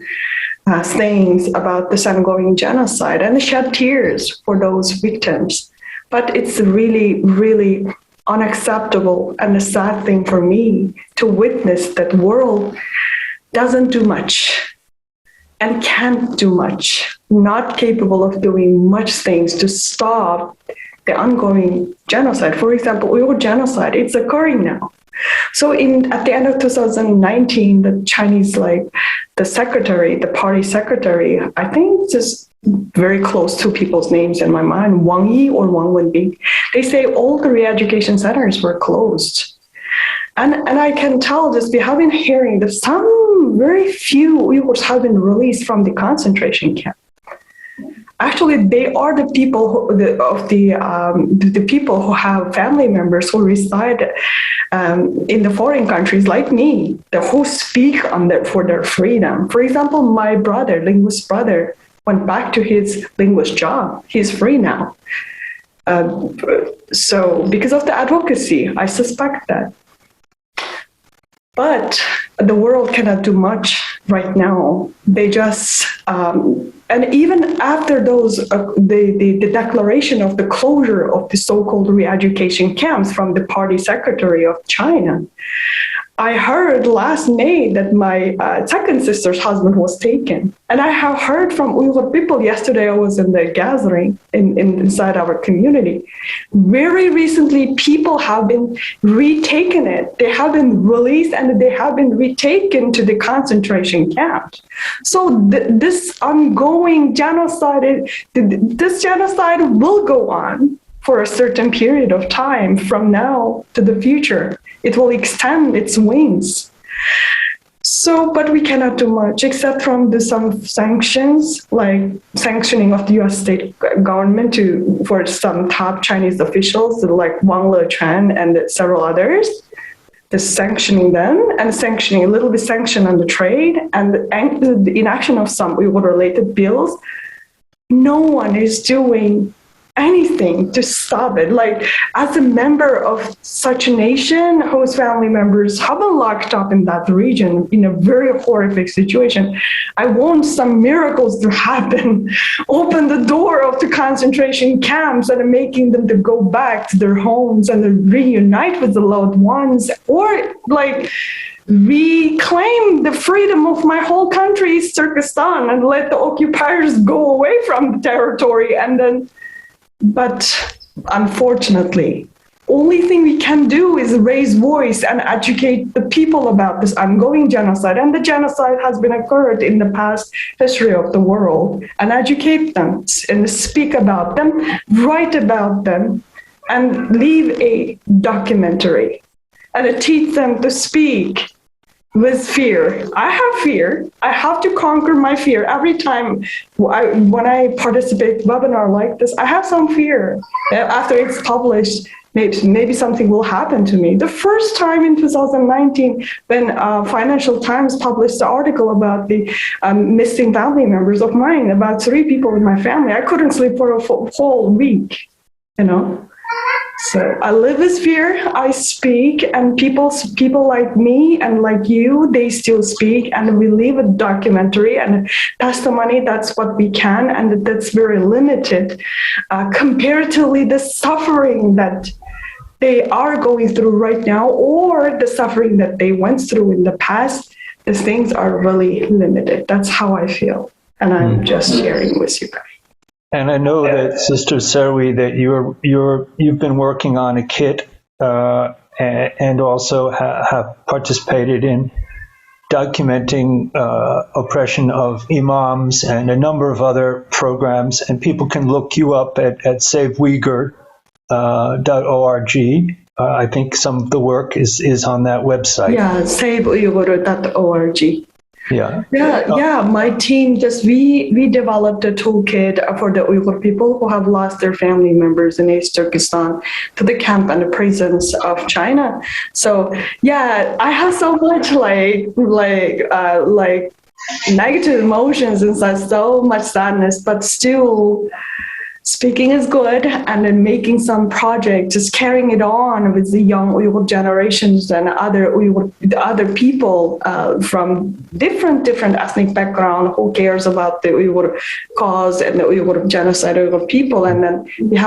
things about this ongoing genocide and shed tears for those victims. But it's really, really unacceptable and a sad thing for me to witness that the world doesn't do much and can't do much, not capable of doing much things to stop the ongoing genocide. For example, Uyghur genocide, it's occurring now. So at the end of 2019, the Chinese, the secretary, the party secretary, I think just very close to people's names in my mind, Wang Yi or Wang Wenbing, they say all the re-education centers were closed. And I can tell just we have been hearing that some very few Uyghurs have been released from the concentration camp. Actually, they are the people the people who have family members who reside in the foreign countries, like me, who speak for their freedom. For example, my brother, linguist brother, went back to his linguist job. He's free now. So because of the advocacy, I suspect that. But the world cannot do much right now. They just, and even after those, the declaration of the closure of the so-called re-education camps from the party secretary of China, I heard last May that my second sister's husband was taken. And I have heard from Uyghur people, yesterday I was in the gathering inside our community. Very recently, people have been retaken it. They have been released and they have been retaken to the concentration camps. So this ongoing genocide, this genocide will go on for a certain period of time from now to the future. It will extend its wings. So, but we cannot do much except from some sanctions, like sanctioning of the U.S. state government for some top Chinese officials, like Wang Lechuan and several others, just sanctioning them and sanctioning a little bit sanction on the trade and the inaction of some Uyghur-related bills. No one is doing anything to stop it. Like, as a member of such a nation whose family members have been locked up in that region in a very horrific situation, I want some miracles to happen. Open the door of the concentration camps and making them to go back to their homes and to reunite with the loved ones, or like reclaim the freedom of my whole country, East Turkestan, and let the occupiers go away from the territory. And then, but unfortunately, only thing we can do is raise voice and educate the people about this ongoing genocide. And the genocide has been occurred in the past history of the world, and educate them and speak about them, write about them, and leave a documentary and teach them to speak with fear. I have fear. I have to conquer my fear. Every time when I participate in a webinar like this, I have some fear. After it's published, maybe something will happen to me. The first time in 2019, when Financial Times published an article about the missing family members of mine, about 3 people in my family, I couldn't sleep for a whole week, you know. So I live with fear. I speak, and people like me and like you, they still speak, and we leave a documentary and testimony. That's what we can, and that's very limited comparatively the suffering that they are going through right now, or the suffering that they went through in the past. The things are really limited. That's how I feel, and I'm just sharing with you guys. And I know that, Sister SERWI, that you've been working on a kit and also have participated in documenting oppression of imams and a number of other programs. And people can look you up at saveuighur.org. I think some of the work is on that website. Yeah, saveuighur.org. Yeah. My team we developed a toolkit for the Uyghur people who have lost their family members in East Turkestan to the camp and the prisons of China. So I have so much like negative emotions inside, so much sadness, but still speaking is good, and then making some project, just carrying it on with the young Uyghur generations and other people from different ethnic background who cares about the Uyghur cause and the Uyghur genocide Uyghur people. And then we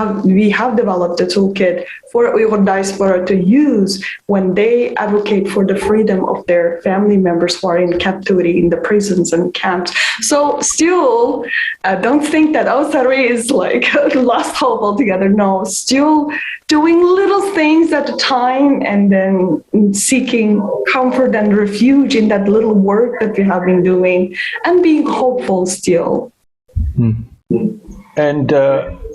have developed a toolkit for Uyghur diaspora to use when they advocate for the freedom of their family members who are in captivity in the prisons and camps. So still, don't think that SERWI is like lost hope altogether. No, still doing little things at a time, and then seeking comfort and refuge in that little work that we have been doing, and being hopeful still. And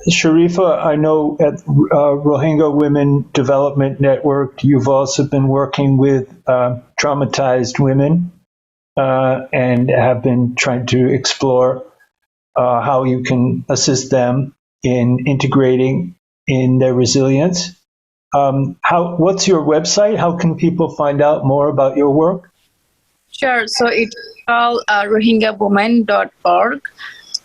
SHARIFAH, I know at Rohingya Women Development Network, you've also been working with traumatized women and have been trying to explore how you can assist them in integrating in their resilience. What's your website? How can people find out more about your work? Sure. So it's called rohingyawomen.org.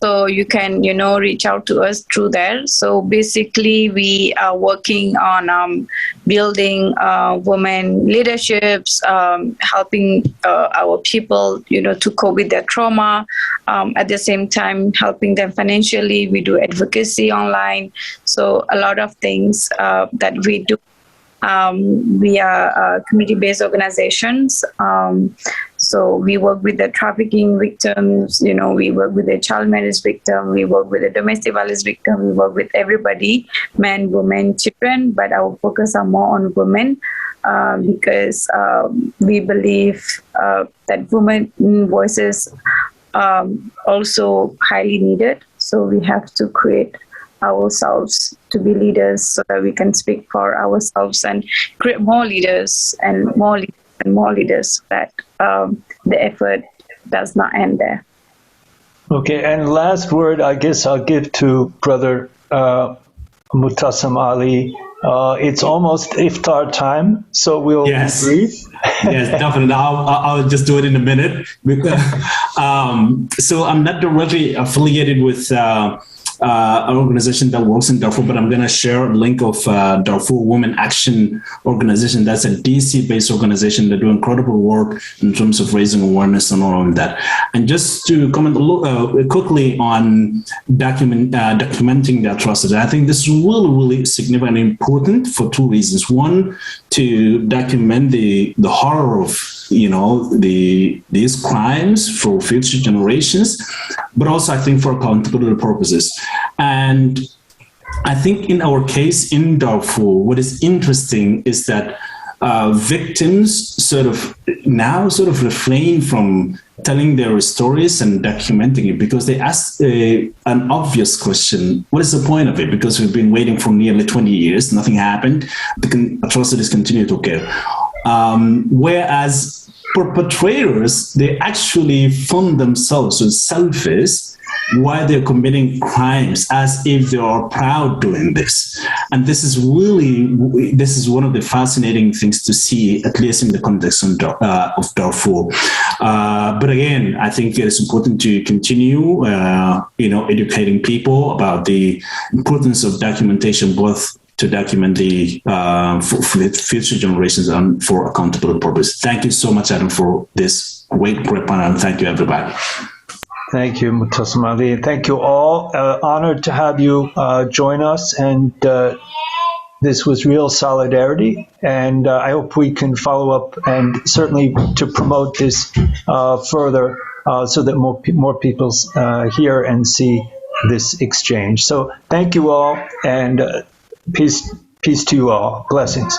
So you can, reach out to us through there. So basically, we are working on building women leaderships, helping our people, to cope with their trauma. At the same time, helping them financially. We do advocacy online. So a lot of things that we do. We are community-based organizations. So we work with the trafficking victims, we work with the child marriage victim, we work with the domestic violence victim, we work with everybody, men, women, children, but our focus are more on women because we believe that women voices also highly needed. So we have to create ourselves to be leaders so that we can speak for ourselves and create more leaders and more leaders and more leaders so that the effort does not end there. Okay, and last word, I guess I'll give to Brother MUTASIM Ali. It's almost iftar time, so we'll brief. Yes, definitely. I'll just do it in a minute. So I'm not directly affiliated with an organization that works in Darfur, but I'm going to share a link of Darfur Women Action Organization. That's a DC-based organization that do incredible work in terms of raising awareness and all of that. And just to comment quickly on documenting the atrocity, I think this is really, really significant and important for two reasons. One, to document the horror of these crimes for future generations, but also I think for accountability purposes. And I think in our case in Darfur, what is interesting is that victims sort of refrain from telling their stories and documenting it because they ask an obvious question: what is the point of it? Because we've been waiting for nearly 20 years, nothing happened, the atrocities continue to occur. Whereas perpetrators, they actually fund themselves with selfies while they're committing crimes as if they are proud doing this. And this is one of the fascinating things to see, at least in the context of Darfur. But again, I think it is important to continue, educating people about the importance of documentation, both to document the for future generations and for accountability purposes. Thank you so much, Adam, for this great panel, and thank you, everybody. Thank you, MUTASIM Ali. Thank you all. Honored to have you join us, and this was real solidarity, and I hope we can follow up and certainly to promote this further so that more people hear and see this exchange. So thank you all, and peace to you all. Blessings.